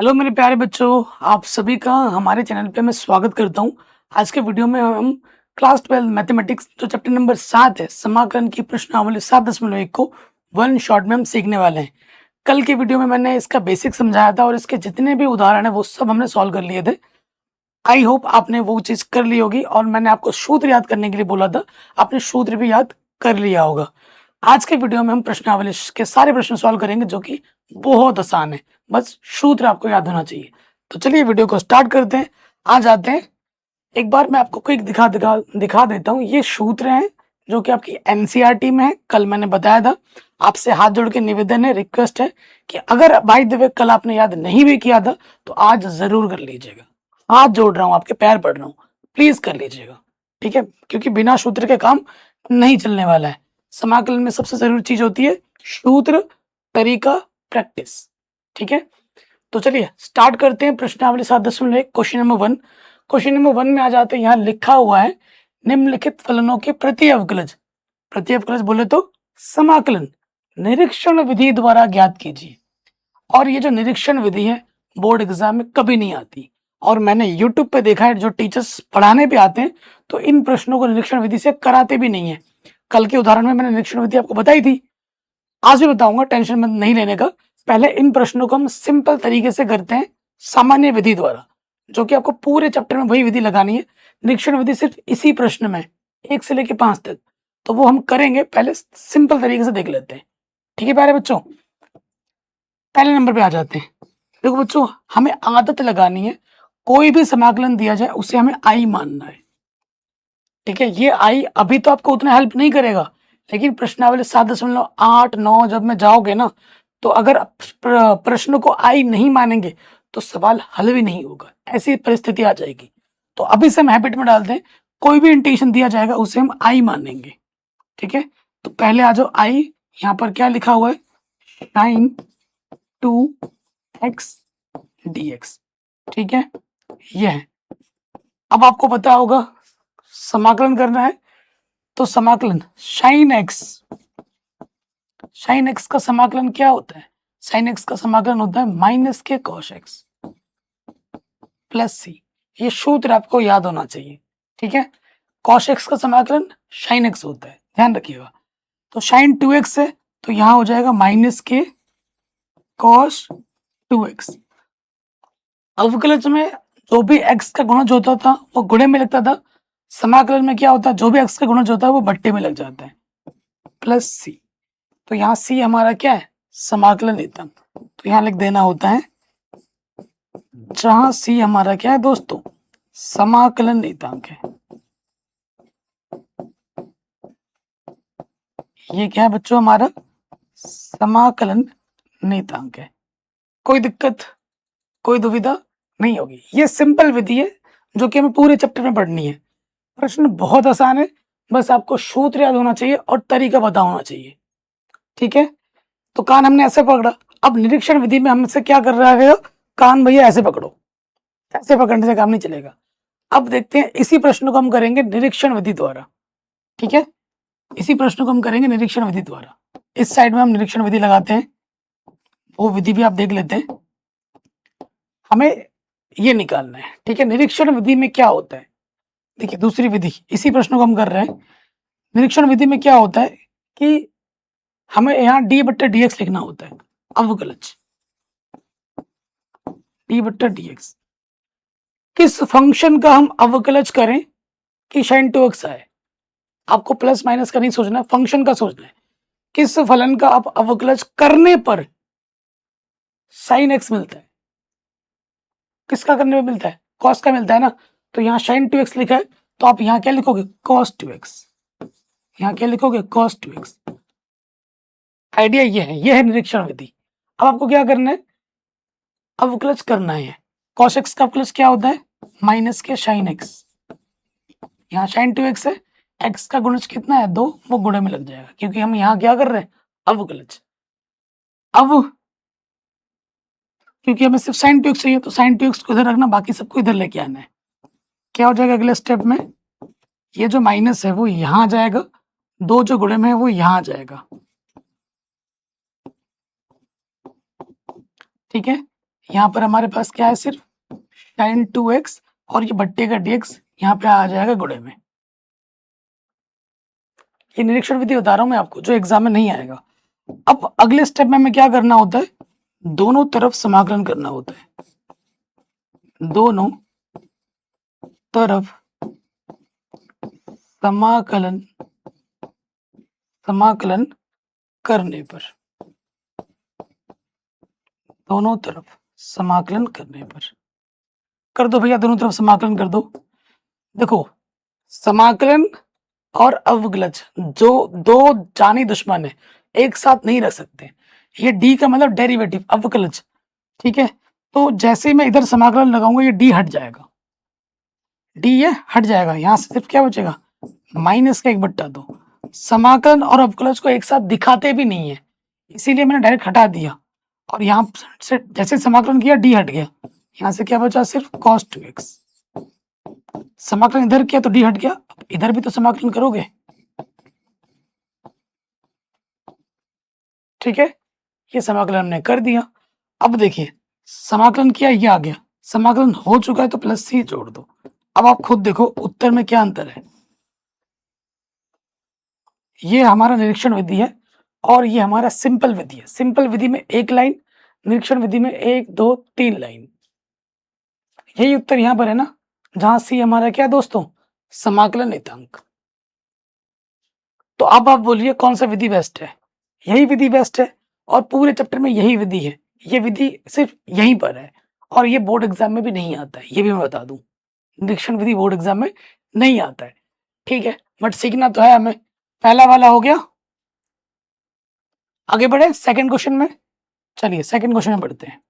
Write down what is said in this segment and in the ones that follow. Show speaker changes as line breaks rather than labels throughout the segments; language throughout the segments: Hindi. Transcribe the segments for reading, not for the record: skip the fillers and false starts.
हेलो मेरे प्यारे बच्चों, आप सभी का हमारे चैनल पे मैं स्वागत करता हूँ। आज के वीडियो में हम क्लास 12 मैथमेटिक्स जो चैप्टर नंबर 7 है, समाकलन की प्रश्नावली 7.1 को वन शॉट में हम सीखने वाले हैं। कल के वीडियो में मैंने इसका बेसिक समझाया था और इसके जितने भी उदाहरण है वो सब हमने सॉल्व कर लिए थे। आई होप आपने वो चीज़ कर ली होगी और मैंने आपको सूत्र याद करने के लिए बोला था, आपने सूत्र भी याद कर लिया होगा। आज के वीडियो में हम प्रश्नावली के सारे प्रश्न सॉल्व करेंगे जो कि बहुत आसान है, बस सूत्र आपको याद होना चाहिए। तो चलिए वीडियो को स्टार्ट करते हैं, आ जाते हैं। एक बार मैं आपको क्विक दिखा देता हूँ। ये सूत्र हैं जो कि आपकी एनसीईआरटी में है, कल मैंने बताया था। आपसे हाथ जोड़ के निवेदन है, रिक्वेस्ट है कि अगर बाय द वे कल आपने याद नहीं भी किया था तो आज जरूर कर लीजिएगा। हाथ जोड़ रहा हूँ, आपके पैर पड़ रहा हूँ, प्लीज कर लीजिएगा, ठीक है? क्योंकि बिना सूत्र के काम नहीं चलने वाला है। समाकलन में सबसे जरूरी चीज होती है सूत्र, तरीका, प्रैक्टिस, ठीक है? तो चलिए स्टार्ट करते हैं। प्रश्नावली 7.1 क्वेश्चन नंबर 1। क्वेश्चन नंबर 1 में आ जाते हैं। यहाँ लिखा हुआ है निम्नलिखित फलनों के प्रति अवकलज, प्रति अवकलज बोले तो समाकलन निरीक्षण विधि द्वारा ज्ञात कीजिए। और ये जो निरीक्षण विधि है बोर्ड एग्जाम में कभी नहीं आती, और मैंने यूट्यूब पे देखा है जो टीचर्स पढ़ाने पे आते हैं तो इन प्रश्नों को निरीक्षण विधि से कराते भी नहीं है। कल के उदाहरण में मैंने निरीक्षण विधि आपको बताई थी, आज भी बताऊंगा, टेंशन मत नहीं लेने का। पहले इन प्रश्नों को हम सिंपल तरीके से करते हैं सामान्य विधि द्वारा, जो कि आपको पूरे चैप्टर में वही विधि लगानी है। निरीक्षण विधि सिर्फ इसी प्रश्न में 1 से लेकर 5 तक, तो वो हम करेंगे। पहले सिंपल तरीके से देख लेते हैं, ठीक है प्यारे बच्चों? पहले नंबर पे आ जाते हैं। देखो बच्चों, हमें आदत लगानी है, कोई भी समाकलन दिया जाए उसे हमें आई मानना है, ठीक है? ये आई अभी तो आपको उतना हेल्प नहीं करेगा, लेकिन प्रश्नावली 7.8-9 जब में जाओगे ना, तो अगर प्रश्न को आई नहीं मानेंगे तो सवाल हल भी नहीं होगा, ऐसी परिस्थिति आ जाएगी। तो अभी से हम हैबिट में डालते हैं, कोई भी इंटीशन दिया जाएगा उसे हम आई मानेंगे, ठीक है? तो पहले आ जाओ आई। यहाँ पर क्या लिखा हुआ है? साइन 2x dx, ठीक है? ये है। अब आपको पता होगा समाकलन करना है, तो समाकलन साइन एक्स का समाकलन क्या होता है? साइन एक्स का समाकलन होता है माइनस के कॉस एक्स प्लस सी। ये सूत्र आपको याद होना चाहिए, ठीक है? कॉस एक्स का समाकलन साइन एक्स होता है, ध्यान रखिएगा। तो साइन 2x है तो यहां हो जाएगा माइनस के कॉस 2x। अवकलज में जो भी x का गुणज होता था वो गुणे में लगता था, समाकलन में क्या होता है, जो भी x का गुणज होता है वो बट्टे में लग जाता है, प्लस सी। तो यहाँ सी हमारा क्या है? समाकलन नियतांक। तो यहाँ लिख देना होता है, जहां सी हमारा क्या है दोस्तों? समाकलन नियतांक है। ये क्या है बच्चों? हमारा समाकलन नियतांक है। कोई दिक्कत, कोई दुविधा नहीं होगी। ये सिंपल विधि है जो कि हमें पूरे चैप्टर में पढ़नी है। प्रश्न बहुत आसान है, बस आपको सूत्र याद होना चाहिए और तरीका पता होना चाहिए, ठीक है? तो कान हमने ऐसे पकड़ा। अब निरीक्षण विधि में हमसे क्या कर रहा है? कान भैया ऐसे पकड़ो, ऐसे पकड़ने से काम नहीं चलेगा। अब देखते हैं, इसी प्रश्न को हम करेंगे निरीक्षण विधि द्वारा, ठीक है? इसी प्रश्न को हम करेंगे निरीक्षण विधि द्वारा। इस साइड में हम निरीक्षण विधि लगाते हैं, वो विधि भी आप देख लेते हैं। हमें ये निकालना है, ठीक है? निरीक्षण विधि में क्या होता है? देखिए दूसरी विधि, इसी प्रश्न को हम कर रहे हैं। निरीक्षण विधि में क्या होता है कि हमें यहाँ डी बट्टा डी एक्स लिखना होता है, अवकलज डी बट्टा डी एक्स। किस फंक्शन का हम अवकलज करें कि साइन 2x आए? आपको प्लस माइनस का नहीं सोचना है, फंक्शन का सोचना है। किस फलन का आप अवकलज करने पर साइन x मिलता है? किसका करने में मिलता है? कॉस का मिलता है ना। तो यहाँ साइन 2x लिखा है तो आप यहाँ क्या लिखोगे? Cos 2x। यहाँ क्या लिखोगे? Cos 2x। आइडिया ये है निरीक्षण विधि। अब आपको क्या करना है? अवकलज करना है। कॉस x का अवकलज क्या होता है? माइनस के साइन x। यहाँ साइन 2x है, x का गुणज कितना है? 2, वो गुणे में लग जाएगा क्योंकि हम यहाँ क्या कर रहे हैं? अवकलज। अब क्योंकि हमें सिर्फ साइन 2x चाहिए तो साइन 2x को इधर रखना, बाकी सबको इधर लेके आना है। क्या हो जाएगा अगले स्टेप में? ये जो माइनस है वो यहाँ आ जाएगा, 2 जो गुणे में है वो यहाँ आ जाएगा, ठीक है? यहाँ पर हमारे पास क्या है, सिर्फ sin 2x और ये बट्टे का dx यहाँ पे आ जाएगा गुणे में। ये निरीक्षण विधि बता रहा हूँ मैं आपको, जो एग्जाम में नहीं आएगा। अब अगले स्टेप में हमें क्या करना होता है, दोनों तरफ समाकलन करना होता है, दोनों तरफ समाकलन समाकलन करने पर, दोनों तरफ समाकलन करने पर कर दो भैया, दोनों तरफ समाकलन कर दो। देखो, समाकलन और अवकलज जो दो जानी दुश्मन है, एक साथ नहीं रह सकते। ये डी का मतलब डेरिवेटिव, अवकलज, ठीक है। तो जैसे ही मैं इधर समाकलन लगाऊंगा ये डी हट जाएगा, डी ये हट जाएगा, यहां से सिर्फ क्या बचेगा, माइनस का 1/2। समाकलन और अवकलज को एक साथ दिखाते भी नहीं है, इसीलिए मैंने डायरेक्ट हटा दिया। और यहाँ से जैसे समाकलन किया डी हट गया, यहाँ से क्या बचा, सिर्फ cos 2x। समाकलन इधर किया तो डी हट गया, इधर भी तो समाकलन करोगे, ठीक है। ये समाकलन हमने कर दिया। अब देखिए, समाकलन किया, ये आ गया, समाकलन हो चुका है तो प्लस सी जोड़ दो। अब आप खुद देखो उत्तर में क्या अंतर है। ये हमारा निरीक्षण विधि है और ये हमारा सिंपल विधि है। सिंपल विधि में एक लाइन, निरीक्षण विधि में 1 2 3 लाइन। यही उत्तर यहां पर है ना, जहां सी हमारा क्या है दोस्तों, समाकलन नियतांक। तो अब आप बोलिए कौन सा विधि बेस्ट है। यही विधि बेस्ट है और पूरे चैप्टर में यही विधि है। ये विधि सिर्फ यहीं पर है और ये बोर्ड एग्जाम में भी नहीं आता है, ये भी मैं बता दूं। निरीक्षण विधि बोर्ड एग्जाम में नहीं आता है, ठीक है, बट सीखना तो है हमें। पहला वाला हो गया। आगे बढ़े सेकंड क्वेश्चन में, चलिए सेकंड क्वेश्चन में बढ़ते हैं।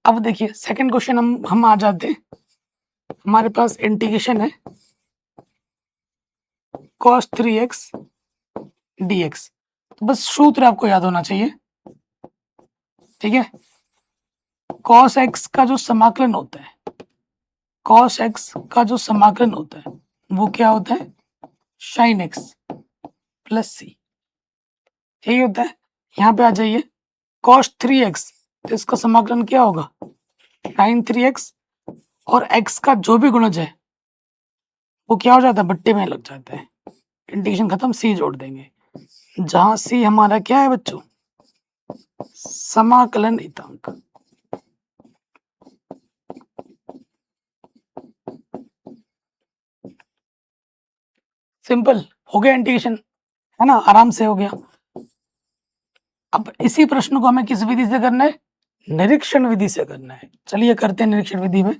अब देखिए सेकंड क्वेश्चन हम आ जाते हैं, हमारे पास इंटीग्रेशन है cos 3x dx। तो बस सूत्र आपको याद होना चाहिए, ठीक है। cos x का जो समाकलन होता है, cos x का जो समाकलन होता है वो क्या होता है, sin x प्लस सी, यही होता है। यहाँ पे आ जाइए, cos 3x, तो इसका समाकलन क्या होगा, sin 3x, और x का जो भी गुणज है वो क्या हो जाता है, बट्टे में लग जाता है। इंटीग्रेशन खत्म, सी जोड़ देंगे, जहां सी हमारा क्या है बच्चों, समाकलन नियतांक। सिंपल हो गया इंटीग्रेशन, है ना, आराम से हो गया। अब इसी प्रश्न को हमें किस विधि से करना है, निरीक्षण विधि से करना है। चलिए करते हैं निरीक्षण विधि में।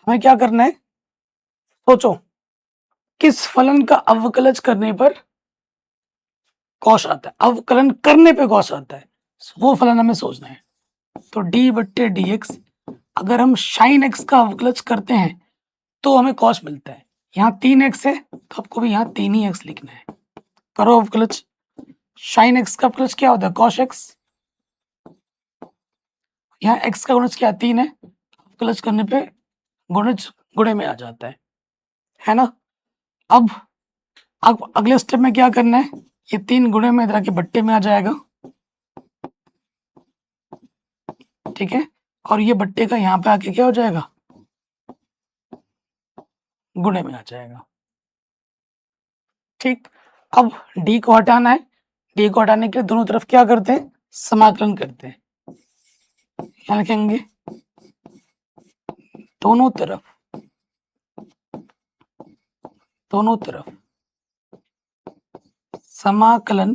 हमें क्या करना है, सोचो किस फलन का अवकलज करने पर कॉस आता है, अवकलन करने पे कॉस आता है, वो फलन हमें सोचना है। तो डी बट्टे डी एक्स, अगर हम साइन एक्स का अवकलज करते हैं तो हमें कॉस मिलता है। यहाँ 3x है तो आपको भी यहाँ 3 ही x लिखना है। करो अवकलज, साइन एक्स का अवकलज क्या होता है, कॉस एक्स। यहाँ x का गुणज क्या 3 है, अवकलज करने पे गुणज गुणे में आ जाता है ना। अब अगले स्टेप में क्या करना है, ये 3 गुणे में इधर के बट्टे में आ जाएगा, ठीक है, और ये बट्टे का यहाँ पे आके क्या हो जाएगा, गुणे में आ जाएगा, ठीक। अब d को हटाना है, d को हटाने के लिए दोनों तरफ क्या करते हैं, समाकलन करते हैं। क्या लिखेंगे, दोनों तरफ समाकलन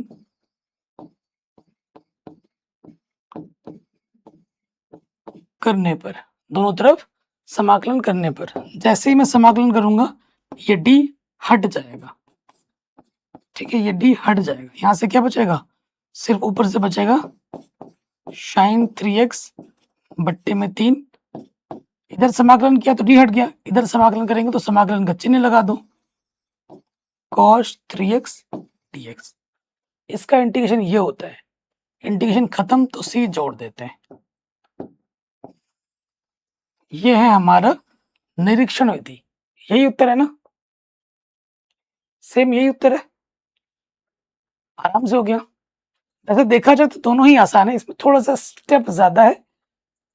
करने पर, दोनों तरफ समाकलन करने पर, जैसे ही मैं समाकलन करूंगा ये d हट जाएगा, ठीक है, ये d हट जाएगा। यहां से क्या बचेगा, सिर्फ ऊपर से बचेगा sin 3x बट्टे में 3। इधर समाकलन किया तो d हट गया, इधर समाकलन करेंगे तो समाकलन का चिन्ह लगा दो, cos 3x dx। इसका इंटीग्रेशन ये होता है, इंटीग्रेशन खत्म तो c जोड़ देते हैं। ये है हमारा निरीक्षण विधि, यही उत्तर है ना, सेम यही उत्तर है, आराम से हो गया। वैसे देखा जाए तो दोनों ही आसान है, इसमें थोड़ा सा स्टेप ज्यादा है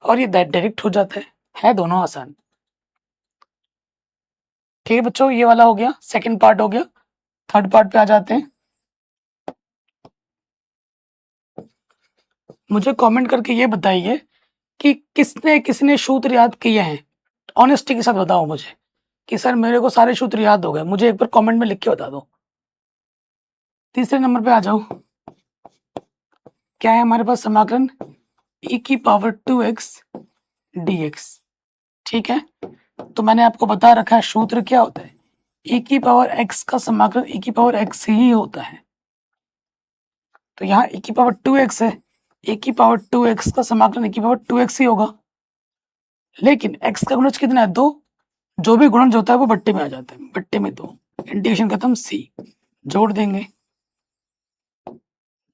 और ये डायरेक्ट हो जाता है दोनों आसान। ठीक है बच्चों, ये वाला हो गया, सेकंड पार्ट हो गया। थर्ड पार्ट पे आ जाते हैं। मुझे कमेंट करके ये बताइए कि किसने किसने सूत्र याद किए हैं। ऑनेस्टी के साथ बताओ मुझे कि सर मेरे को सारे सूत्र याद हो गए, मुझे एक बार कमेंट में लिख के बता दो। तीसरे नंबर पे आ जाओ। क्या है हमारे पास? समाकलन e की पावर 2x dx। ठीक है, तो मैंने आपको बता रखा है सूत्र क्या होता है। e की पावर x का समाकलन e की पावर x ही होता है। तो यहाँ e की पावर 2x है, e की पावर 2x का समाकलन e की पावर 2x ही होगा। लेकिन x का गुणज कितना है? 2। जो भी गुणज होता है वो बट्टे में आ जाता है, बट्टे में 2। इंटीग्रेशन खत्म, c जोड़ देंगे,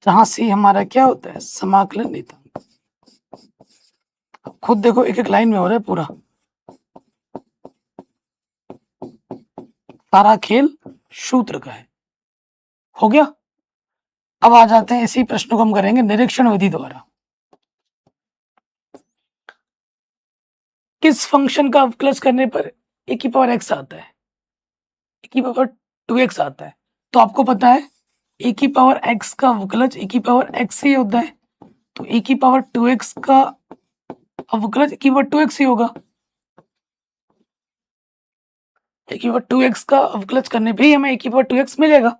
जहां c हमारा क्या होता है? समाकलन नियतांक। अब खुद देखो, एक एक लाइन में हो रहा है पूरा, सारा खेल सूत्र का है। हो गया। अब आ जाते हैं, इसी प्रश्न को हम करेंगे निरीक्षण विधि द्वारा। किस फंक्शन का अवकलज करने पर e की पावर x आता है? e की पावर 2x आता है। तो आपको पता है e की पावर x का अवकलज e की पावर x ही होता है। तो e की पावर 2x का अवकलज e की पावर 2x ही होगा। e की पावर 2x का अवकलज करने पे ही हमें e की पावर 2x मिलेगा,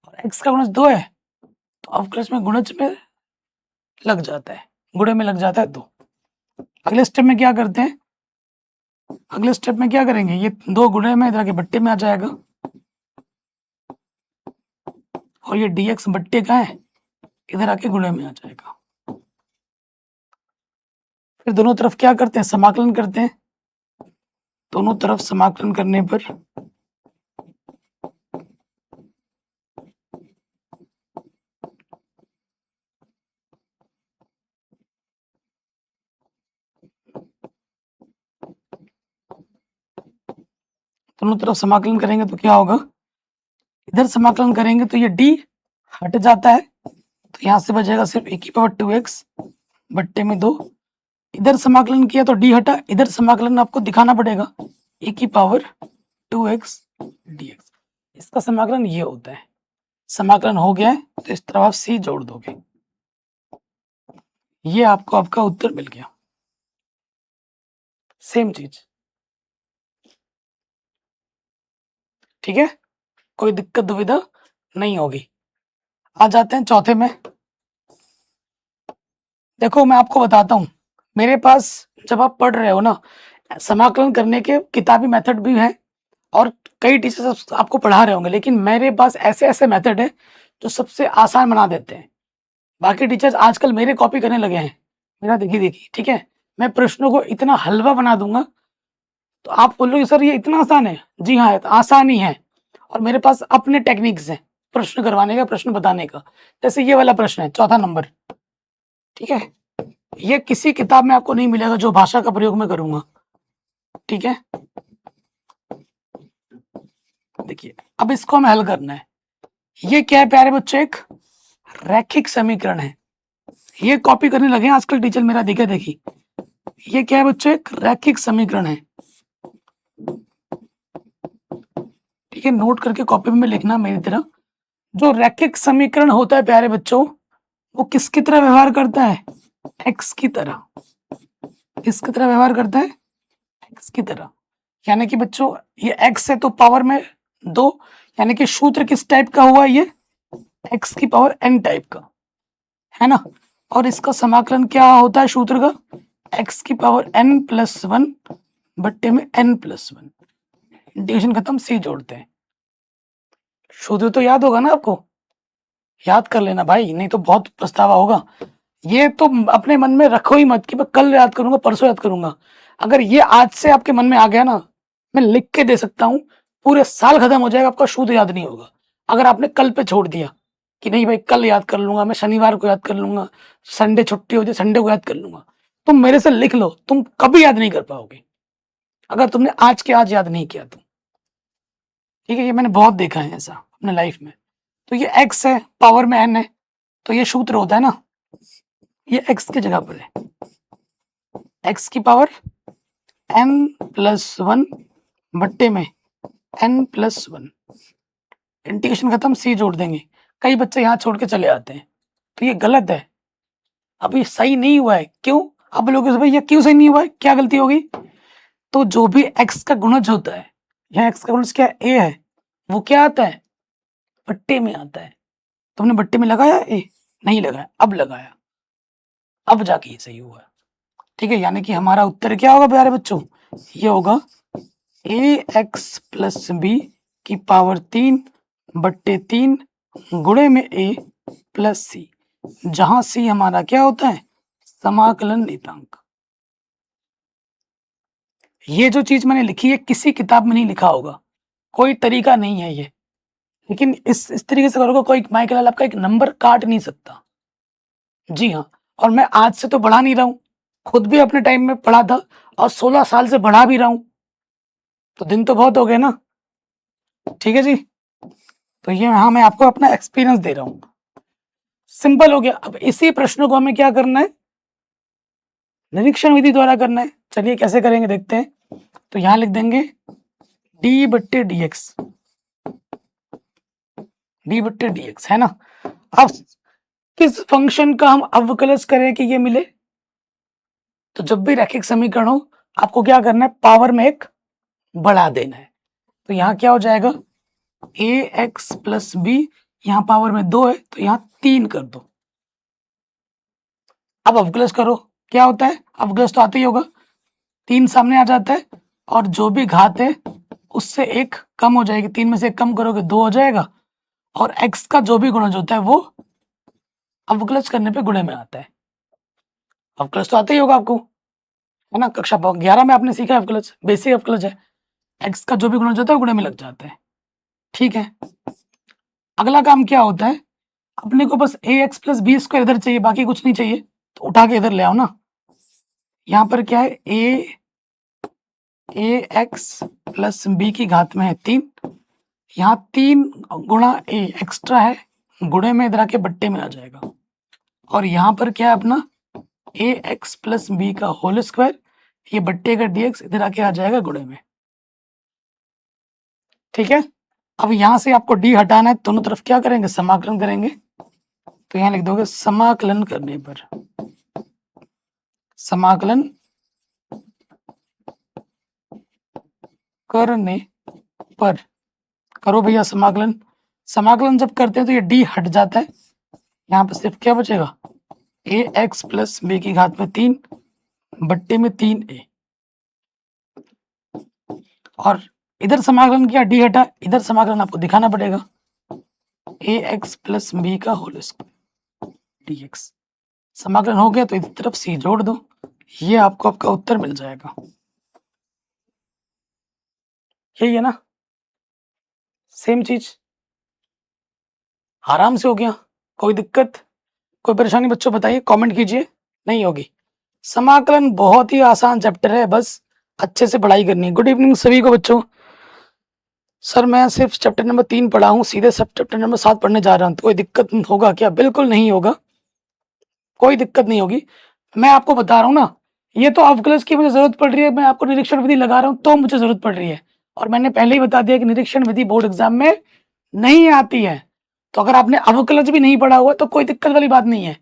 और x का गुणज 2 है, तो अवकलज में गुणज में लग जाता है, गुणे में लग जाता है 2। अगले स्टेप में क्या करते हैं? अगले स्टेप में क्या करेंगे? ये 2 गुणे में इधर के बट्टे में आ जाएगा, और ये dx बट्टे का है, इधर आके गुणे में आ जाएगा। फिर दोनों तरफ क्या करते हैं? समाकलन करते हैं। दोनों तरफ समाकलन करने पर दोनों तरफ समाकलन करेंगे तो क्या होगा? इधर समाकलन करेंगे तो ये d हट जाता है, तो यहां से बचेगा सिर्फ e की पावर 2x बट्टे में 2। इधर समाकलन किया तो d हटा, इधर समाकलन आपको दिखाना पड़ेगा e की पावर 2x dx। इसका समाकलन ये होता है। समाकलन हो गया है तो इस तरफ आप c जोड़ दोगे, ये आपको आपका उत्तर मिल गया। सेम चीज, ठीक है, कोई दिक्कत दुविधा नहीं होगी। आ जाते हैं चौथे में। देखो मैं आपको बताता हूँ, मेरे पास जब आप पढ़ रहे हो ना, समाकलन करने के किताबी मेथड भी हैं और कई टीचर्स आपको पढ़ा रहे होंगे, लेकिन मेरे पास ऐसे ऐसे मेथड है जो सबसे आसान बना देते हैं। बाकी टीचर्स आजकल मेरे कॉपी करने लगे हैं, मेरा देखी देखी। ठीक है, मैं प्रश्नों को इतना हलवा बना दूंगा तो आप बोलोगे सर ये इतना आसान है। जी हाँ, आसान ही है, और मेरे पास अपने टेक्निक्स हैं प्रश्न करवाने का, प्रश्न बताने का। जैसे ये वाला प्रश्न है, चौथा नंबर। ठीक है, ये किसी किताब में आपको नहीं मिलेगा जो भाषा का प्रयोग मैं करूंगा। ठीक है, देखिए अब इसको हमें हल करना है। ये क्या है प्यारे बच्चों? एक रैखिक समीकरण है। ये कॉपी करने लगे हैं आजकल टीचर मेरा, देखा देखी। ये क्या है बच्चों? एक रैखिक समीकरण है। ठीक है, नोट करके कॉपी में लिखना मेरी तरह। जो रैखिक समीकरण होता है प्यारे बच्चों, वो किसकी तरह व्यवहार करता है? एक्स की तरह। किसकी तरह व्यवहार करता है? एक्स की तरह। यानी कि बच्चों ये एक्स है तो पावर में 2, यानी कि सूत्र किस टाइप का हुआ? ये एक्स की पावर n टाइप का है ना। और इसका समाकलन क्या होता है सूत्र का? एक्स की पावर n+1 बट्टे में n+1। इंटीग्रेशन खत्म, c जोड़ते हैं। सूत्र तो याद होगा ना आपको? याद कर लेना भाई, नहीं तो बहुत पछतावा होगा। ये तो अपने मन में रखो ही मत कि मैं कल याद करूंगा, परसों याद करूंगा। अगर ये आज से आपके मन में आ गया ना, मैं लिख के दे सकता हूँ, पूरे साल खत्म हो जाएगा, आपका सूत्र याद नहीं होगा। अगर आपने कल पे छोड़ दिया कि नहीं भाई कल याद कर लूंगा, मैं शनिवार को याद कर लूंगा, संडे छुट्टी हो जाए संडे को याद कर लूंगा, तुम मेरे से लिख लो, तुम कभी याद नहीं कर पाओगे अगर तुमने आज के आज याद नहीं किया तो। ठीक है, ये मैंने बहुत देखा है ऐसा अपने लाइफ में। तो ये एक्स है, पावर में n है, तो ये सूत्र होता है ना, ये x की जगह पर है, x की पावर n+1 बट्टे में n+1, इंटीग्रेशन खत्म, c जोड़ देंगे। कई बच्चे यहाँ छोड़ के चले आते हैं, तो ये गलत है, अभी सही नहीं हुआ है। क्यों? अब लोग भाई ये क्यों सही नहीं हुआ है, क्या गलती होगी? तो जो भी x का गुणज होता है, यहाँ x का गुणज क्या है, a है, वो क्या आता है, बट्टे में आता है। तुमने बट्टे में लगाया a? नहीं लगाया, अब लगाया, अब जाके ये सही हुआ। ठीक है, यानी कि हमारा उत्तर क्या होगा प्यारे बच्चों, ये होगा ax+b की पावर 3 बट्टे 3 गुणे में a+c, जहां c हमारा क्या होता है, समाकलन नियतांक। ये जो चीज मैंने लिखी है किसी किताब में नहीं लिखा होगा, कोई तरीका नहीं है ये, लेकिन इस तरीके से करोगे कोई माइकल आपका एक नंबर काट नहीं सकता। जी हाँ, और मैं आज से तो बढ़ा नहीं रहा हूँ, खुद भी अपने टाइम में पढ़ा था और 16 साल से बढ़ा भी रहा हूँ, तो दिन तो बहुत हो गए ना। ठीक है जी, तो ये हाँ मैं आपको अपना एक्सपीरियंस दे रहा हूँ, सिंपल हो गया। अब इसी प्रश्न को हमें क्या करना है, निरीक्षण विधि द्वारा करना है। चलिए कैसे करेंगे देखते हैं। तो यहां लिख देंगे d/dx, d/dx है ना। अब किस फंक्शन का हम अवकलज करें कि ये मिले, तो जब भी रैखिक समीकरण हो आपको क्या करना है, पावर में एक बढ़ा देना है। तो यहाँ क्या हो जाएगा, ax+b, यहाँ पावर में 2 है तो यहाँ 3 कर दो। अब अवकलज करो, क्या होता है, अवकलज तो आता ही होगा, 3 सामने आ जाता है और जो भी घात है उससे 1 कम हो जाएगी, 3 में से 1 कम करोगे 2 हो जाएगा, और x का जो भी गुणज होता है वो अवकलज करने पे गुणे में आता है। अवकलज तो आता ही होगा आपको, है ना, कक्षा 11 में आपने सीखा है अवकलज, बेसिक अवकलज है, x का जो भी गुणज होता है गुणे में लग जाता है। ठीक है, अगला काम क्या होता है, अपने को बस ax+b² इधर चाहिए, बाकी कुछ नहीं चाहिए, तो उठा के इधर ले आओ ना। यहाँ पर क्या है, ax+b की घात में है 3, यहाँ 3 गुणा a एक्स्ट्रा है, गुणे में इधर आके बट्टे में आ जाएगा, और यहाँ पर क्या है अपना ax+b का होल स्क्वायर, ये बट्टे का dx इधर आके आ जाएगा गुणे में। ठीक है, अब यहाँ से आपको d हटाना है, दोनों तरफ क्या करेंगे, समाकलन करेंगे। तो यहाँ लिख दोगे समाकलन करने पर, समाकलन करने पर करो भैया समाकलन। समाकलन जब करते हैं तो ये d हट जाता है, यहाँ पर सिर्फ क्या बचेगा, ax+b की घात में 3 बट्टे में 3a, और इधर समाकलन किया, d हटा, इधर समाकलन आपको दिखाना पड़ेगा, ax+b का होल स्क्वायर dx। समाकलन हो गया तो इधर तरफ c जोड़ दो, ये आपको आपका उत्तर मिल जाएगा। यही है ना, सेम चीज, आराम से हो गया, कोई दिक्कत, कोई परेशानी बच्चों बताइए, कमेंट कीजिए, नहीं होगी। समाकलन बहुत ही आसान चैप्टर है, बस अच्छे से पढ़ाई करनी है। गुड इवनिंग सभी को बच्चों। सर मैं सिर्फ चैप्टर नंबर 3 पढ़ा हूँ, सीधे सब चैप्टर नंबर 7 पढ़ने जा रहा हूँ, तो कोई दिक्कत होगा क्या? बिल्कुल नहीं होगा, कोई दिक्कत नहीं होगी। मैं आपको बता रहा हूँ ना, ये तो अवकलज की मुझे जरूरत पड़ रही है, मैं आपको निरीक्षण विधि लगा रहा हूँ तो मुझे जरूरत पड़ रही है, और मैंने पहले ही बता दिया कि निरीक्षण विधि बोर्ड एग्जाम में नहीं आती है। तो अगर आपने अवकलज भी नहीं पढ़ा हुआ तो कोई दिक्कत वाली बात नहीं है,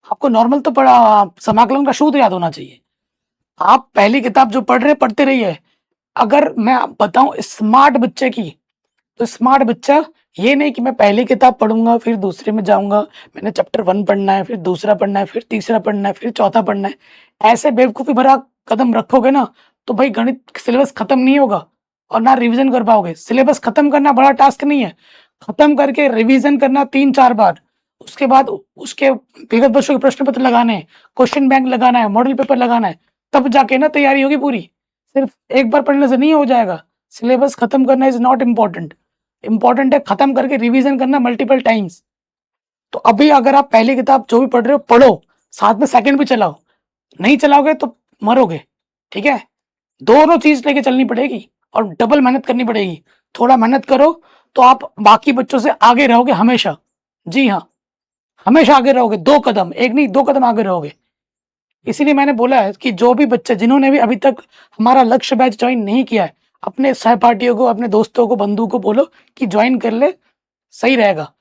आपको नॉर्मल तो पढ़ा, समाकलन का सूत्र याद होना चाहिए। आप पहली किताब जो पढ़ रहे पढ़ते रहिए। अगर मैं बताऊं स्मार्ट बच्चे की, तो स्मार्ट बच्चा ये नहीं कि मैं पहली किताब पढ़ूंगा फिर दूसरे में जाऊंगा, मैंने चैप्टर 1 पढ़ना है, फिर दूसरा पढ़ना है, फिर तीसरा पढ़ना है, फिर चौथा पढ़ना है, ऐसे बेवकूफ़ी भरा कदम रखोगे ना तो भाई गणित सिलेबस खत्म नहीं होगा और ना रिवीजन कर पाओगे। सिलेबस खत्म करना बड़ा टास्क नहीं है, खत्म करके रिवीजन करना 3-4 बार, उसके बाद उसके विगत वर्षों के प्रश्न पत्र लगाने हैं, क्वेश्चन बैंक लगाना है, मॉडल पेपर लगाना है, तब जाके ना तैयारी होगी पूरी। सिर्फ एक बार पढ़ने से नहीं हो जाएगा। सिलेबस खत्म करना इज नॉट इम्पॉर्टेंट, इम्पॉर्टेंट है खत्म करके रिवीजन करना मल्टीपल टाइम्स। तो अभी अगर आप पहली किताब जो भी पढ़ रहे हो पढ़ो, साथ में सेकंड भी चलाओ, नहीं चलाओगे तो मरोगे। ठीक है, दोनों चीज लेके चलनी पड़ेगी और डबल मेहनत करनी पड़ेगी। थोड़ा मेहनत करो तो आप बाकी बच्चों से आगे रहोगे हमेशा। जी हाँ, हमेशा आगे रहोगे, 2 कदम, एक नहीं 2 कदम आगे रहोगे। इसीलिए मैंने बोला है कि जो भी बच्चे जिन्होंने भी अभी तक हमारा लक्ष्य बैच ज्वाइन नहीं किया है, अपने सहपाठियों को, अपने दोस्तों को, बंधु को बोलो कि ज्वाइन कर ले, सही रहेगा।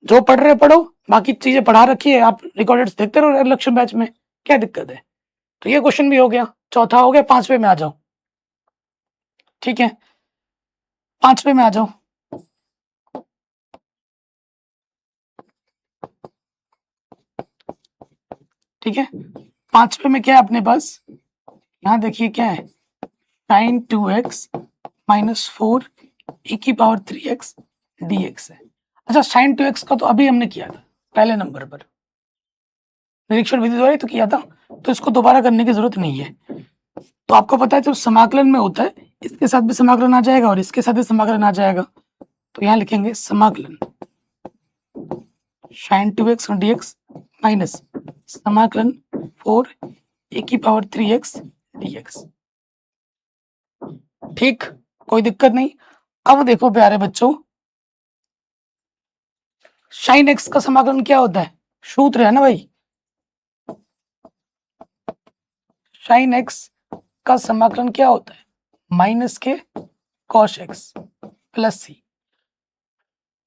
जो पढ़ रहे पढ़ो, बाकी चीजें पढ़ा रखी है, आप रिकॉर्डेड्स देखते रहो लक्ष्य बैच में, क्या दिक्कत है। तो ये क्वेश्चन भी हो गया, चौथा हो गया। 5वें में आ जाओ। ठीक है, 5वें में आ जाओ। ठीक है, 5वें में क्या है अपने पास, यहाँ देखिए क्या है, sin 2x माइनस 4 e की पावर 3x dx है। अच्छा, sin 2x का तो अभी हमने किया था पहले नंबर पर, निरीक्षण विधि द्वारा तो किया था, तो इसको दोबारा करने की जरूरत नहीं है। तो आपको पता है जब समाकलन में होता है, इसके साथ भी समाकलन आ जाएगा और इसके साथ भी समाकलन आ जाएगा। तो यहाँ लिखेंगे समाकलन sin 2x dx माइनस समाकलन 4 e की पावर 3x dx। ठीक, कोई दिक्कत नहीं। अब देखो प्यारे बच्चों, sin x का समाकलन क्या होता है, सूत्र है ना भाई, sin x का समाकलन क्या होता है, माइनस के cos x प्लस सी।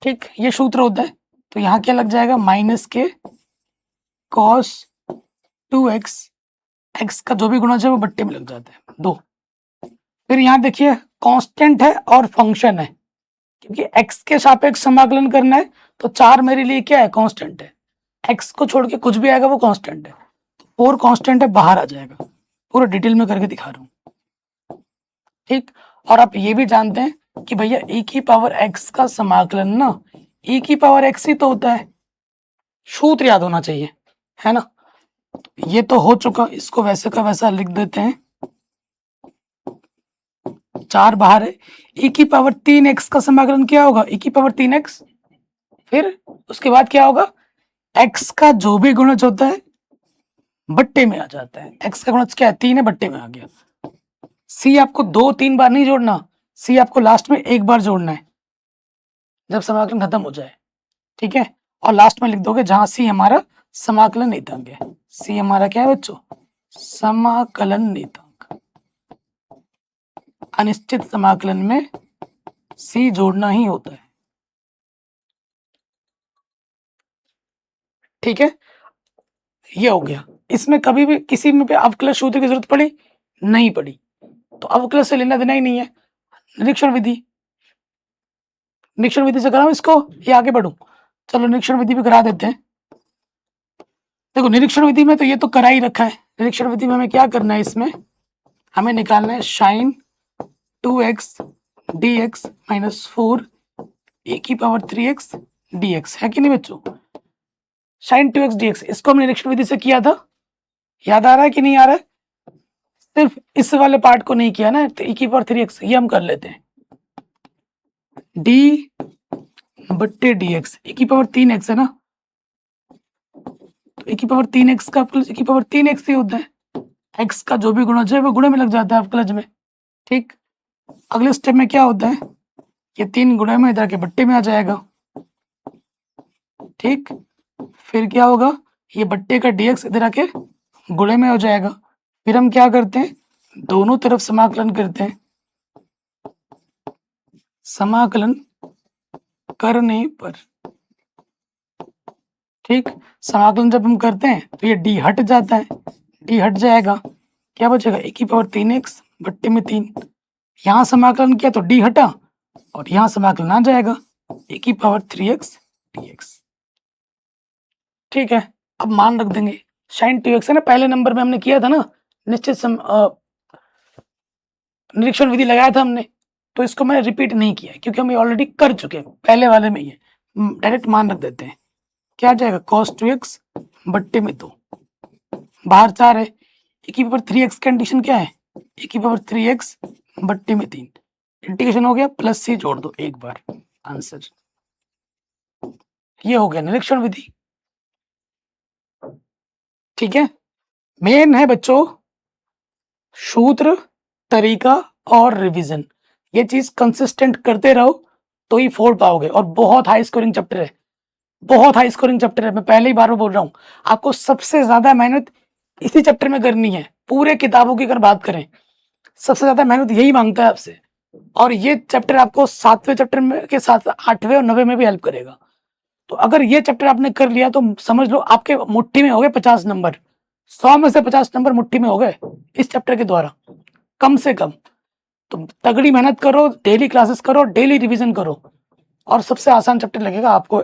ठीक, ये सूत्र होता है। तो यहाँ क्या लग जाएगा, माइनस के cos 2x, x का जो भी गुणज है वो बट्टे में लग जाता है 2। फिर यहाँ देखिए कांस्टेंट है और फंक्शन है, क्योंकि x के सापेक्ष समाकलन करना है, तो 4 मेरे लिए क्या है, कांस्टेंट है। x को छोड़ के कुछ भी आएगा वो कांस्टेंट है, 4 कांस्टेंट है, बाहर आ जाएगा। पूरा डिटेल में करके दिखा रहा हूँ। ठीक, और आप ये भी जानते हैं कि भैया e की पावर x का समाकलन ना e की पावर x ही तो होता है, सूत्र याद होना चाहिए, है ना। ये तो हो चुका, इसको वैसे का वैसा लिख देते हैं, 4 बाहर है। e की पावर 3x का समाकलन क्या होगा, e की पावर 3x, फिर उसके बाद क्या होगा, x का जो भी गुणज होता है बट्टे में आ जाता है। x का गुणज क्या है, 3 है, बट्टे में आ गया। c आपको 2-3 बार नहीं जोड़ना, c आपको लास्ट में एक बार जोड़ना है जब समाकलन खत्म हो जाए। ठीक है, और लास्ट में लिख दोगे जहां c हमारा समाकलन नेतांक है। c हमारा क्या है बच्चों, समाकलन नेतांक। अनिश्चित समाकलन में c जोड़ना ही होता है। ठीक है, ये हो गया। इसमें कभी भी किसी में भी अवकलज सूत्र की जरूरत पड़ी नहीं पड़ी, तो अवकलज से लेना देना ही नहीं है। निरीक्षण विधि, निरीक्षण विधि से कराऊं इसको या आगे बढ़ूं, चलो निरीक्षण विधि भी करा देते हैं। देखो निरीक्षण विधि में तो ये तो करा ही रखा है। निरीक्षण विधि में हमें क्या करना है, इसमें हमें निकालना है sin 2x dx minus 4 e की पावर 3x dx, है कि नहीं बच्चों। sin 2x dx इसको हमने निरीक्षण विधि से किया था, याद आ रहा है कि नहीं आ रहा है। सिर्फ इस वाले पार्ट को नहीं किया ना, तो e की पावर 3x ये हम कर लेते हैं, d बट्टे dx, e की पावर 3x है ना, तो e की पावर 3x का प्लस e की पावर 3x ही होता है। x का जो भी गुणज है वो गुणे में लग जाता है अवकलज में। ठीक, अगले स्टेप में क्या होता है, ये 3 गुणे में इधर के बट्टे में आ जाएगा। ठीक, फिर क्या होगा, ये बट्टे का dx इधर आके गुणे में हो जाएगा। फिर हम क्या करते हैं, दोनों तरफ समाकलन करते हैं। समाकलन करने पर, ठीक, समाकलन जब हम करते हैं तो ये d हट जाता है, d हट जाएगा, क्या बचेगा, e की पावर 3x बट्टे में 3। यहाँ समाकलन किया तो d हटा और यहाँ समाकलन आ जाएगा e की पावर 3x dx। ठीक है, अब मान रख देंगे sin 2x है ना, पहले नंबर में हमने किया था ना, निश्चित निरीक्षण विधि लगाया था हमने, तो इसको मैंने रिपीट नहीं किया है क्योंकि हम ये ऑलरेडी कर चुके हैं, पहले वाले में ही है। डायरेक्ट मान रख देते हैं, क्या आ जाएगा, cos 2x बट्टे में 2, बाहर 4 है, e की पावर 3x कंडीशन क्या है, e की पावर 3x बट्टे में 3, इंटीग्रेशन हो गया, प्लस c जोड़ दो एक बार, आंसर। ये हो गया निरीक्षण विधि। ठीक है, मेन है बच्चों सूत्र, तरीका और रिवीजन, ये चीज कंसिस्टेंट करते रहो तो ही फोड़ पाओगे, और बहुत हाई स्कोरिंग चैप्टर है। बहुत हाई स्कोरिंग चैप्टर है, मैं पहले ही बार बार बोल रहा हूँ, आपको सबसे ज्यादा मेहनत इसी चैप्टर में करनी है। पूरे किताबों की अगर बात करें, सबसे ज्यादा मेहनत यही मांगता है आपसे। और ये चैप्टर आपको 7वें चैप्टर में के साथ 8वें और 9वें में भी हेल्प करेगा। तो अगर ये चैप्टर आपने कर लिया तो समझ लो आपके मुट्ठी में हो गए 50 नंबर, 100 में से 50 नंबर मुट्ठी में हो गए इस चैप्टर के द्वारा, कम से कम। तो तगड़ी मेहनत करो, डेली क्लासेस करो, डेली रिवीजन करो, और सबसे आसान चैप्टर लगेगा आपको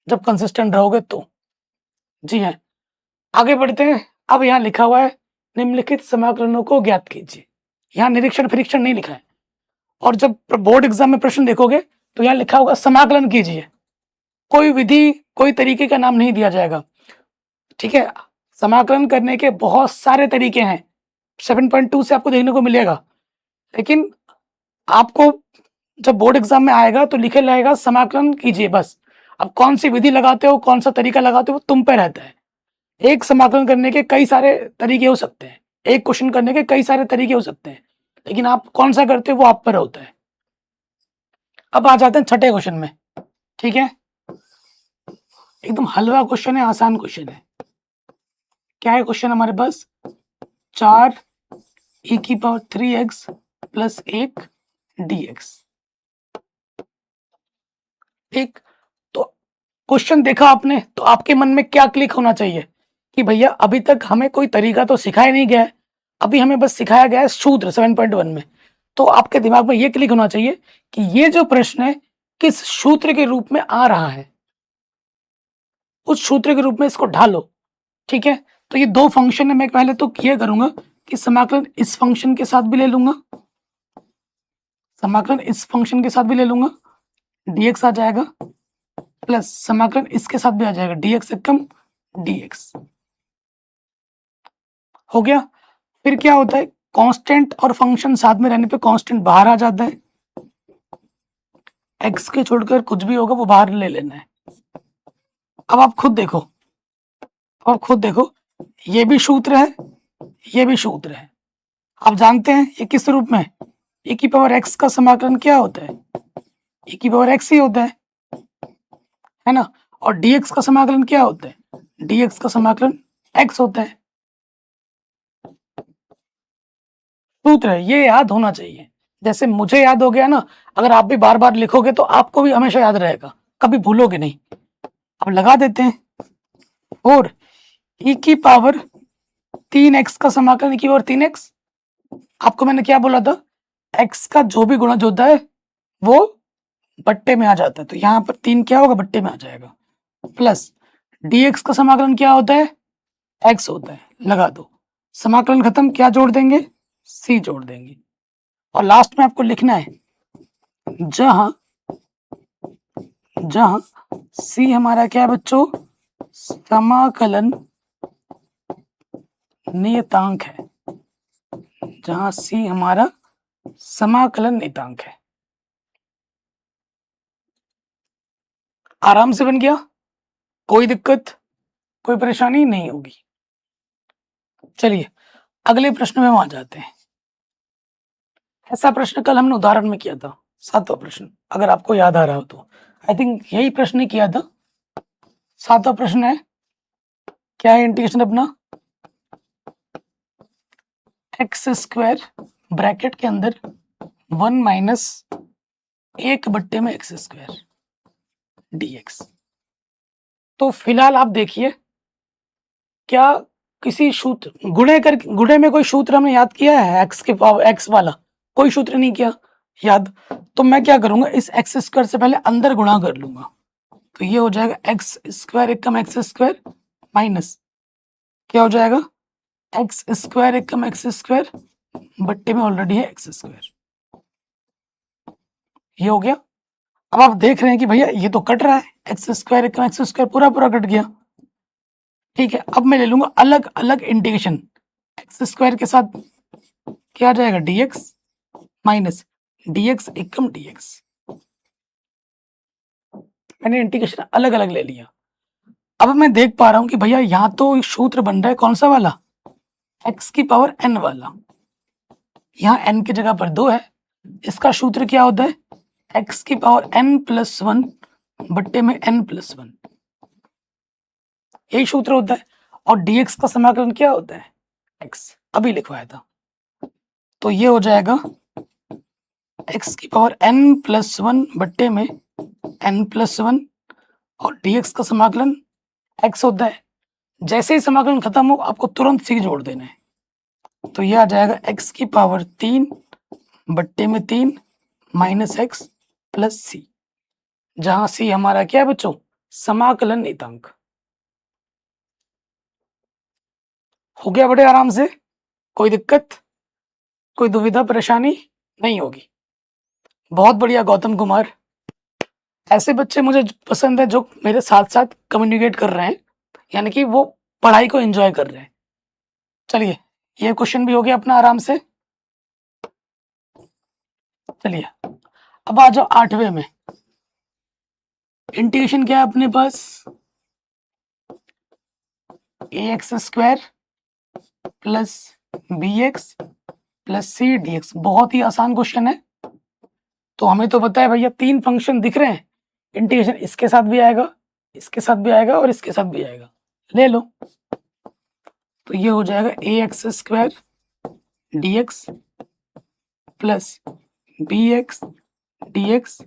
जब कंसिस्टेंट रहोगे तो। जी हाँ, आगे बढ़ते हैं। अब यहाँ लिखा हुआ है निम्नलिखित समाकलनों को ज्ञात कीजिए। यहाँ निरीक्षण फिरीक्षण नहीं लिखा है। और जब बोर्ड एग्जाम में प्रश्न देखोगे तो यहाँ लिखा होगा समाकलन कीजिए, कोई विधि कोई तरीके का नाम नहीं दिया जाएगा। ठीक है, समाकलन करने के बहुत सारे तरीके हैं, 7.2 से आपको देखने को मिलेगा, लेकिन आपको जब बोर्ड एग्जाम में आएगा तो लिखे रहेगा समाकलन कीजिए बस। अब कौन सी विधि लगाते हो, कौन सा तरीका लगाते हो, तुम पे रहता है। एक समाकलन करने के कई सारे तरीके हो सकते हैं, एक क्वेश्चन करने के कई सारे तरीके हो सकते हैं, लेकिन आप कौन सा करते हो वो आप पर होता है। अब आ जाते हैं छठे क्वेश्चन में। ठीक है, एकदम हलवा क्वेश्चन है, आसान क्वेश्चन है। क्या है क्वेश्चन हमारे पास? 4e⁻3x plus 1 dx। ठीक, तो क्वेश्चन देखा आपने तो आपके मन में क्या क्लिक होना चाहिए कि भैया अभी तक हमें कोई तरीका तो सिखाया नहीं गया है, अभी हमें बस सिखाया गया है सूत्र 7.1 में। तो आपके दिमाग में ये क्लिक होना चाहिए कि ये जो प्रश्न है किस सूत्र के रूप में आ रहा है, उस सूत्र के रूप में इसको ढालो। ठीक है, तो ये दो फंक्शन है, मैं पहले तो ये करूंगा कि समाकलन इस फंक्शन के साथ भी ले लूंगा, समाकलन इस फंक्शन के साथ भी ले लूंगा, dx आ जाएगा, प्लस समाकलन इसके साथ भी आ जाएगा, dx एकम dx। हो गया। फिर क्या होता है, कांस्टेंट और फंक्शन साथ में रहने पे कांस्टेंट बाहर आ जाता है, x के छोड़कर कुछ भी होगा वो बाहर ले लेना है। अब आप खुद देखो, ये भी सूत्र है, ये भी सूत्र है। आप जानते हैं ये किस रूप में? e की पावर x का समाकलन क्या होता है? e की पावर x ही होता है ना। और dx का समाकलन क्या होता है? dx का समाकलन x होता है। सूत्र है, ये याद होना चाहिए। जैसे मुझे याद हो गया ना, अगर आप भी बार बार लिखोगे तो आपको भी हमेशा याद रहेगा, कभी भूलोगे नहीं। अब लगा देते हैं। और e की पावर 3x का समाकलन, e की पावर 3x, आपको मैंने क्या बोला था, x का जो भी गुणज होता है वो बट्टे में आ जाता है, तो यहाँ पर 3 क्या होगा, बट्टे में आ जाएगा, प्लस dx का समाकलन क्या होता है, x होता है। लगा दो, समाकलन खत्म, क्या जोड़ देंगे, c जोड़ देंगे। और लास्ट में आपको लिखना है जहां c हमारा क्या है बच्चों, समाकलन नियतांक है, जहां c हमारा समाकलन नियतांक है। आराम से बन गया, कोई दिक्कत कोई परेशानी नहीं होगी। चलिए अगले प्रश्न में हम आ जाते हैं। ऐसा प्रश्न कल हमने उदाहरण में किया था, 7वां प्रश्न, अगर आपको याद आ रहा हो तो। आई थिंक यही प्रश्न ही किया था। 7वां प्रश्न है, क्या है इंटीग्रेशन अपना, एक्स स्क्वायर ब्रैकेट के अंदर 1 माइनस 1 बट्टे में एक्स स्क्वायर dx। तो फिलहाल आप देखिए, क्या किसी सूत्र गुणे में कोई सूत्र हमने याद किया है एक्स के पावर एक्स वाला? कोई सूत्र नहीं किया याद। तो मैं क्या करूंगा, इस एक्स स्क्वायर से पहले अंदर गुणा कर लूंगा, तो ये हो जाएगा एक्स स्क्वायर एकम एक्स स्क्वायर माइनस क्या हो जाएगा, एक्स स्क्वायर एकम एक्स स्क्वायर बट्टे में ऑलरेडी है एक्स स्क्वायर। ये हो गया। अब आप देख रहे हैं कि भैया ये तो कट रहा है, एक्स स्क्वायर एकम एक्स स्क्वायर पूरा पूरा कट गया। ठीक है, अब मैं ले लूंगा अलग अलग इंटीग्रेशन, एक्स स्क्वायर के साथ क्या आ जाएगा, dx माइनस dx एकम dx। मैंने इंटीग्रेशन अलग अलग ले लिया। अब मैं देख पा रहा हूं कि भैया यहाँ तो सूत्र बन रहा है कौन सा वाला, x की पावर n वाला। यहाँ n की जगह पर 2 है, इसका सूत्र क्या होता है, x की पावर n प्लस 1 बट्टे में n+1, यही सूत्र होता है। और dx का समाकलन क्या होता है? x, अभी लिखवाया था। तो ये हो जाएगा x की पावर n+1 बट्टे में n+1, और dx का समाकलन x होता है। जैसे ही समाकलन खत्म हो आपको तुरंत c जोड़ देना है, तो ये आ जाएगा x की पावर 3 बट्टे में 3 माइनस x प्लस c, जहां c हमारा क्या है बच्चों? समाकलन नियतांक। हो गया बड़े आराम से, कोई दिक्कत, कोई दुविधा परेशानी नहीं होगी। बहुत बढ़िया गौतम कुमार, ऐसे बच्चे मुझे पसंद है जो मेरे साथ साथ कम्युनिकेट कर रहे हैं, यानी कि वो पढ़ाई को एंजॉय कर रहे हैं। चलिए, ये क्वेश्चन भी हो गया अपना आराम से। चलिए अब आ जाओ 8वें में। इंटीग्रेशन क्या है अपने पास? ax² plus bx plus c dx। बहुत ही आसान क्वेश्चन है। तो हमें तो पता है भैया 3 फंक्शन दिख रहे हैं, इंटीग्रेशन इसके साथ भी आएगा, इसके साथ भी आएगा और इसके साथ भी आएगा, ले लो। तो ये हो जाएगा ax² dx plus bx dx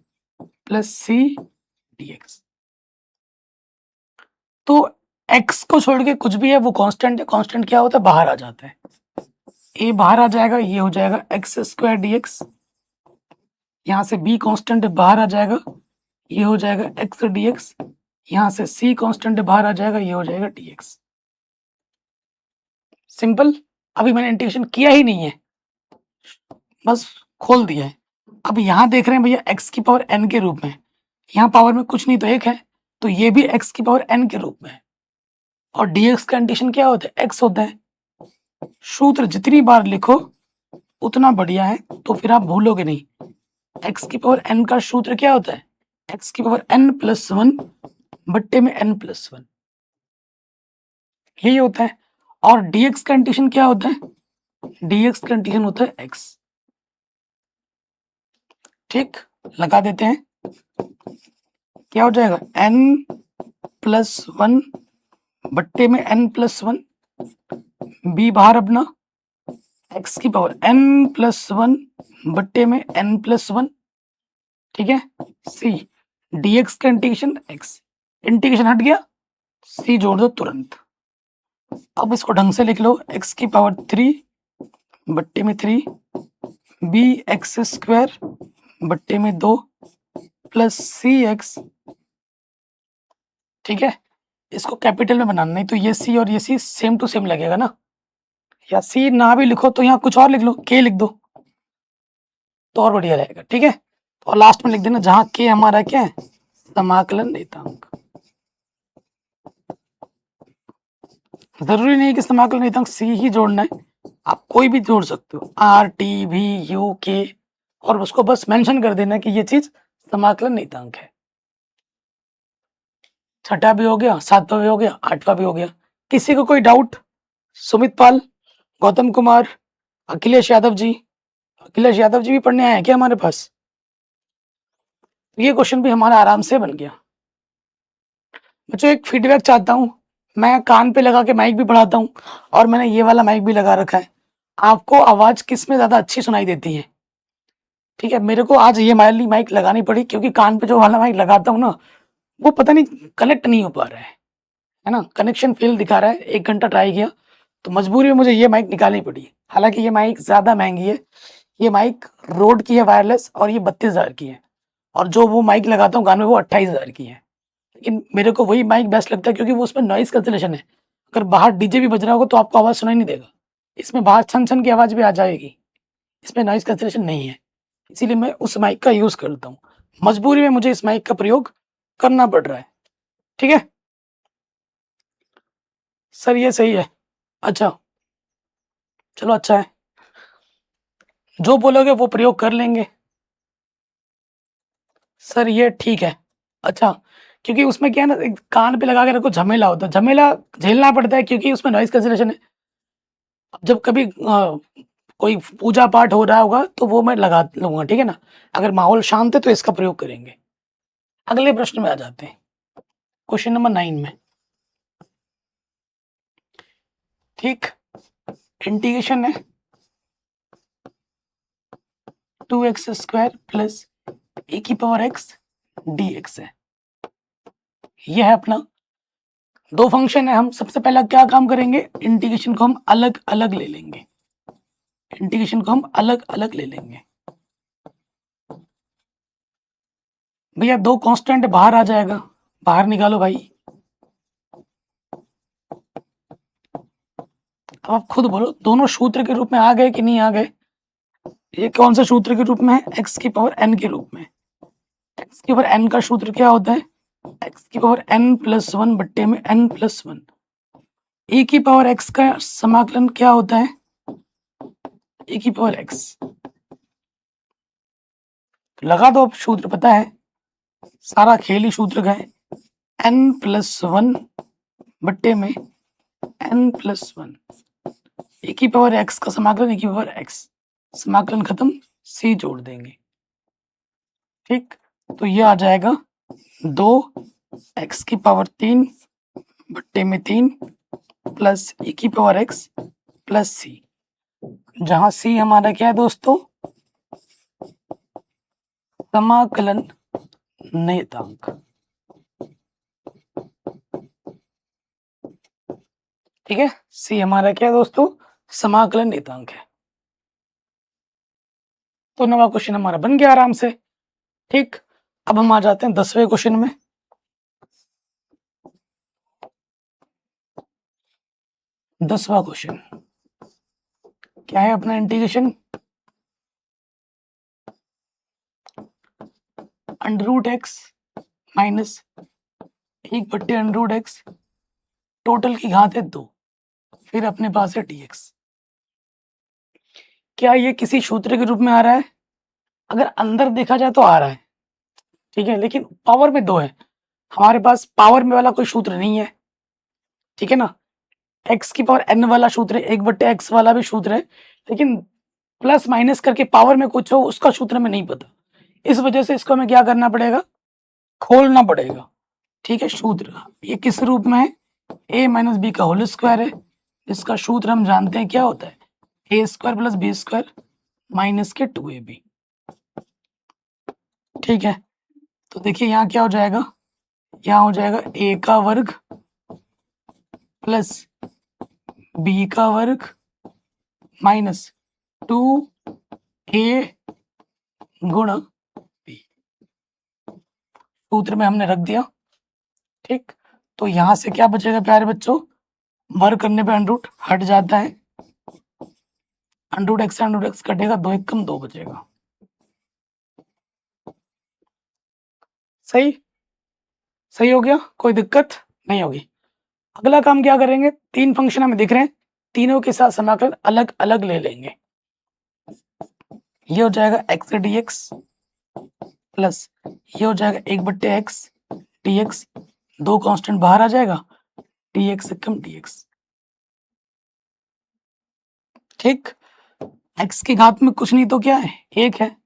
plus c dx। तो x को छोड़ के कुछ भी है वो कांस्टेंट है। कांस्टेंट क्या होता है? बाहर आ जाता है। a बाहर आ जाएगा, ये हो जाएगा x² dx। यहाँ से b कांस्टेंट है, बाहर आ जाएगा, ये हो जाएगा x dx। यहाँ से c कांस्टेंट है, बाहर आ जाएगा, ये हो जाएगा dx। सिंपल। अभी मैंने इंटीग्रेशन किया ही नहीं है, बस खोल दिया है। अब यहाँ देख रहे हैं भैया x की पावर n के रूप में, यहाँ पावर में कुछ नहीं तो एक है, तो ये भी x की पावर n के रूप में है। और dx का इंटीग्रेशन क्या होता है? x होता है। सूत्र जितनी बार लिखो उतना बढ़िया है, तो फिर आप भूलोगे नहीं। x की पावर n का सूत्र क्या होता है? x की पावर n+1 बट्टे में n+1, यही होता है। और dx का इंटीग्रेशन क्या होता है? dx का इंटीग्रेशन होता है x। ठीक, लगा देते हैं। क्या हो जाएगा? n+1 बट्टे में n+1, b बाहर अपना, x की पावर n+1 बट्टे में n+1, ठीक है। c dx का इंटीग्रेशन x, इंटीग्रेशन हट गया, c जोड़ दो तुरंत। अब इसको ढंग से लिख लो, x की पावर 3 बट्टे में 3 bx² बट्टे में 2 प्लस cx, ठीक है। इसको कैपिटल में बनाना, नहीं तो ये c और ये c सेम टू सेम लगेगा ना। या c ना भी लिखो तो यहाँ कुछ और लिख लो, k लिख दो तो और बढ़िया रहेगा, ठीक है। और लास्ट में लिख देना जहाँ k हमारा क्या है? समाकलन नियतांक। जरूरी नहीं कि समाकलन नियतांक c ही जोड़ना है, आप कोई भी जोड़ सकते हो, r t v u k, और उसको बस मेंशन कर देना कि ये चीज समाकलन नियतांक है। छठा भी हो गया, सातवां भी हो गया, आठवां भी हो गया। किसी को कोई डाउट? सुमित पाल, गौतम कुमार, अखिलेश यादव जी। अखिलेश यादव जी भी पढ़ने आए हैं क्या हमारे पास? ये क्वेश्चन भी हमारा आराम से बन गया। बच्चों एक फीडबैक चाहता हूँ, मैं कान पे लगा के माइक भी पढ़ाता हूँ और मैंने ये वाला माइक भी लगा रखा है। आपको आवाज किस में ज्यादा अच्छी सुनाई देती है? ठीक है, मेरे को आज ये वाली माइक लगानी पड़ी क्योंकि कान पे जो वाला माइक लगाता हूँ ना, वो पता नहीं कनेक्ट नहीं हो पा रहा है ना, कनेक्शन फेल दिखा रहा है। 1 घंटा ट्राई किया तो मजबूरी में मुझे ये माइक निकालनी पड़ी। हालांकि ये माइक ज्यादा महंगी है, ये माइक रोड की है वायरलेस, और ये 32,000 की है, और जो वो माइक लगाता हूँ कान में वो 28,000 की है। लेकिन मेरे को वही माइक बेस्ट लगता है क्योंकि वो उसमें नॉइज कैंसलेशन है। अगर बाहर डीजे भी बज रहा होगा तो आपको आवाज सुनाई नहीं देगा, इसमें बाहर छन छन की आवाज भी आ जाएगी, इसमें नॉइज कैंसलेशन नहीं है। इसीलिए मैं उस माइक का यूज करता हूँ, मजबूरी में मुझे इस माइक का प्रयोग करना पड़ रहा है, ठीक है सर, ये सही है। अच्छा, चलो अच्छा है, जो बोलोगे वो प्रयोग कर लेंगे सर, ये ठीक है। अच्छा, क्योंकि उसमें क्या है ना, एक कान पे लगा के रखो, झमेला होता है, झमेला झेलना पड़ता है क्योंकि उसमें नॉइज कैंसलेशन है। अब जब कभी कोई पूजा पाठ हो रहा होगा तो वो मैं लगा लूंगा, ठीक है ना। अगर माहौल शांत है तो इसका प्रयोग करेंगे। अगले प्रश्न में आ जाते हैं, क्वेश्चन नंबर 9 में। ठीक, इंटीग्रेशन है 2x² प्लस ए की पावर x dx है। यह है अपना दो फंक्शन है। हम सबसे पहला क्या काम करेंगे, इंटीग्रेशन को हम अलग अलग ले लेंगे। इंटीग्रेशन को हम अलग अलग ले लेंगे। भैया दो कांस्टेंट बाहर आ जाएगा, बाहर निकालो भाई। अब आप खुद बोलो, दोनों सूत्र के रूप में आ गए कि नहीं आ गए? ये कौन सा सूत्र के रूप में है? x की पावर n के रूप में। x की पावर n का सूत्र क्या होता है? x की पावर n प्लस 1 बट्टे में n प्लस 1। e की पावर x का समाकलन क्या होता है? e की पावर x। लगा दो, अब सूत्र पता है, सारा खेल ही सूत्र का है। n प्लस 1 बट्टे में n प्लस 1। e की पावर x का समाकलन e की पावर x, समाकलन खत्म, c जोड़ देंगे। ठीक, तो ये आ जाएगा 2x की पावर 3 बट्टे में 3 प्लस e की पावर x प्लस c, जहां c हमारा क्या है दोस्तों? समाकलन नियतांक। ठीक है, c हमारा क्या है दोस्तों? समाकलन नियतांक है। तो नवा क्वेश्चन हमारा बन गया आराम से। ठीक, अब हम आ जाते हैं 10वें क्वेश्चन में। 10वां क्वेश्चन क्या है अपना? इंटीग्रेशन √x माइनस 1 बट्टे √x, टोटल की घात है 2, फिर अपने पास है dx। क्या ये किसी सूत्र के रूप में आ रहा है? अगर अंदर देखा जाए तो आ रहा है, ठीक है, लेकिन पावर में 2 है। हमारे पास पावर में वाला कोई सूत्र नहीं है, ठीक है ना। x की पावर n वाला सूत्र है, 1 बट्टे x वाला भी सूत्र है, लेकिन प्लस माइनस करके पावर में कुछ हो उसका सूत्र में नहीं पता। इस वजह से इसको हमें क्या करना पड़ेगा? खोलना पड़ेगा। ठीक है, सूत्र ये किस रूप में है? a माइनस बी का होल स्क्वायर है, इसका सूत्र हम जानते हैं क्या होता है? a² प्लस b² माइनस के 2ab। ठीक है, तो देखिए यहाँ क्या हो जाएगा? यहाँ हो जाएगा a का वर्ग प्लस b का वर्ग माइनस 2a गुणा b, सूत्र में हमने रख दिया। ठीक, तो यहां से क्या बचेगा प्यारे बच्चों? वर्ग करने पे अंडरूट हट जाता है, √x कटेगा, 2 1 2 बचेगा। सही, सही हो गया, कोई दिक्कत नहीं होगी। अगला काम क्या करेंगे? 3 फंक्शन हमें दिख रहे हैं, तीनों के साथ समाकलन अलग अलग ले लेंगे। ये हो जाएगा x dx प्लस ये हो जाएगा 1 बट्टे x dx, 2 कांस्टेंट बाहर आ जाएगा, dx से कम dx। ठीक, x की घात में कुछ नहीं तो क्या है? 1 है।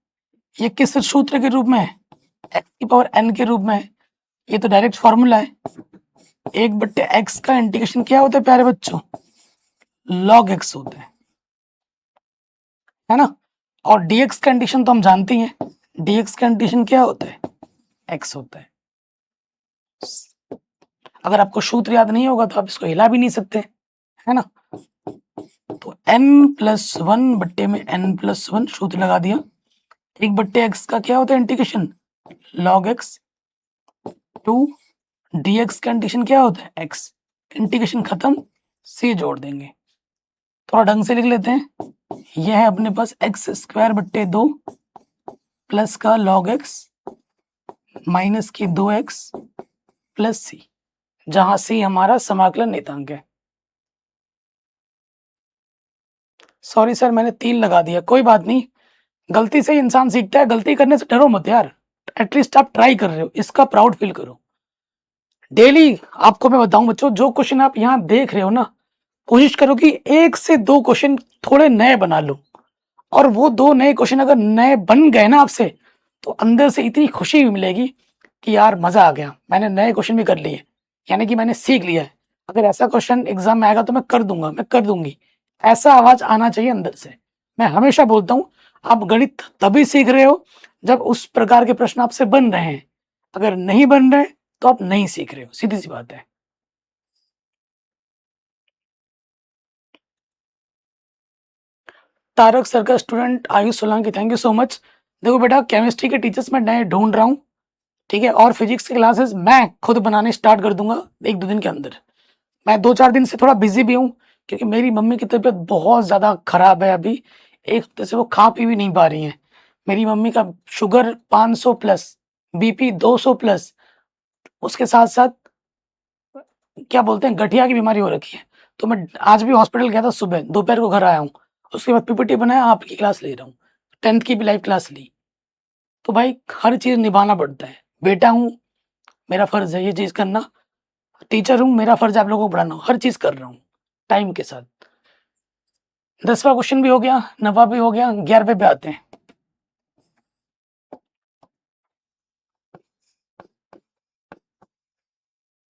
ये किस सूत्र के रूप में है? x की पावर n के रूप में है। ये तो डायरेक्ट फॉर्मूला है। 1 बट्टे x का इंटीग्रेशन क्या होता है प्यारे बच्चों? log x होता है ना। और dx का इंटीग्रेशन तो हम जानते ही हैं, dx का इंटीग्रेशन क्या होता है? x होता है। अगर आपको सूत्र याद नहीं होगा तो आप इसको हिला भी नहीं सकते, है ना। तो n प्लस 1 बट्टे में n प्लस 1 सूत्र लगा दिया। 1 बट्टे x का क्या होता है इंटीग्रेशन? log x। 2 dx का इंटीग्रेशन क्या होता है? x। इंटीग्रेशन खत्म, c जोड़ देंगे। थोड़ा ढंग से लिख लेते हैं। यह है अपने पास x² बट्टे 2 प्लस का log x माइनस की 2x प्लस c, जहां c हमारा समाकलन नियतांक है। सॉरी सर, मैंने 3 लगा दिया, कोई बात नहीं, गलती से ही इंसान सीखता है, गलती करने से डरो मत यार। एटलीस्ट आप ट्राई कर रहे हो, इसका प्राउड फील करो। डेली आपको मैं बताऊं बच्चों, जो क्वेश्चन आप यहाँ देख रहे हो ना, कोशिश करो कि 1 से 2 क्वेश्चन थोड़े नए बना लो। और वो 2 नए क्वेश्चन अगर नए बन गए ना आपसे, तो अंदर से इतनी खुशी भी मिलेगी कि यार मजा आ गया, मैंने नए क्वेश्चन भी कर लिए, यानी कि मैंने सीख लिया है। अगर ऐसा क्वेश्चन एग्जाम में आएगा तो मैं कर दूंगा, मैं कर दूंगी, ऐसा आवाज आना चाहिए अंदर से। मैं हमेशा बोलता हूँ आप गणित तभी सीख रहे हो जब उस प्रकार के प्रश्न आपसे बन रहे हैं। अगर नहीं बन रहे तो आप नहीं सीख रहे हो, सीधी सी बात है। तारक सर का student Ayush Solanki, thank you so much. देखो बेटा, केमिस्ट्री के टीचर्स मैं नए ढूंढ रहा हूँ, ठीक है, और फिजिक्स की क्लासेस मैं खुद बनाने स्टार्ट कर दूंगा 1-2 दिन के अंदर। मैं 2-4 दिन से थोड़ा बिजी भी हूँ क्योंकि मेरी मम्मी की तबीयत बहुत ज़्यादा खराब है अभी। एक हफ्ते से वो खा पी भी नहीं पा रही हैं। मेरी मम्मी का शुगर 500 प्लस, बीपी 200 प्लस, उसके साथ साथ क्या बोलते हैं, गठिया की बीमारी हो रखी है। तो मैं आज भी हॉस्पिटल गया था, सुबह दोपहर को घर आया हूँ, उसके बाद पीपीटी बनाया, आपकी क्लास ले रहा हूँ, 10th की भी लाइव क्लास ली। तो भाई हर चीज़ निभाना पड़ता है, बेटा हूँ, मेरा फर्ज है ये चीज़ करना, टीचर हूँ, मेरा फर्ज है आप लोगों को पढ़ाना, हर चीज़ कर रहा हूँ टाइम के साथ। 10वां क्वेश्चन भी हो गया, 9वां भी हो गया, 11वें पे आते हैं।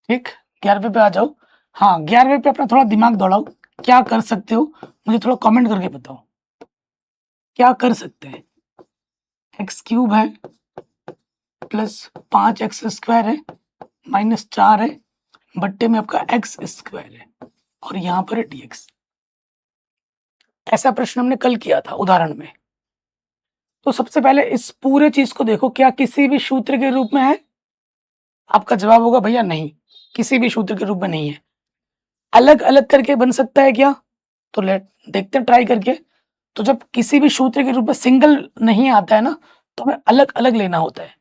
ठीक, 11वें पे आ जाओ। हाँ, 11वें पे अपना थोड़ा दिमाग दौड़ाओ, क्या कर सकते हो मुझे थोड़ा कमेंट करके बताओ, क्या कर सकते हैं। एक्स क्यूब है प्लस 5x² है माइनस 4 है, बट्टे में आपका x² है और यहाँ पर है dx। ऐसा प्रश्न हमने कल किया था उदाहरण में। तो सबसे पहले इस पूरे चीज को देखो, क्या किसी भी सूत्र के रूप में है? आपका जवाब होगा भैया नहीं, किसी भी सूत्र के रूप में नहीं है। अलग अलग करके बन सकता है क्या? तो लेट देखते हैं ट्राई करके। तो जब किसी भी सूत्र के रूप में सिंगल नहीं आता है ना, तो हमें अलग अलग लेना होता है।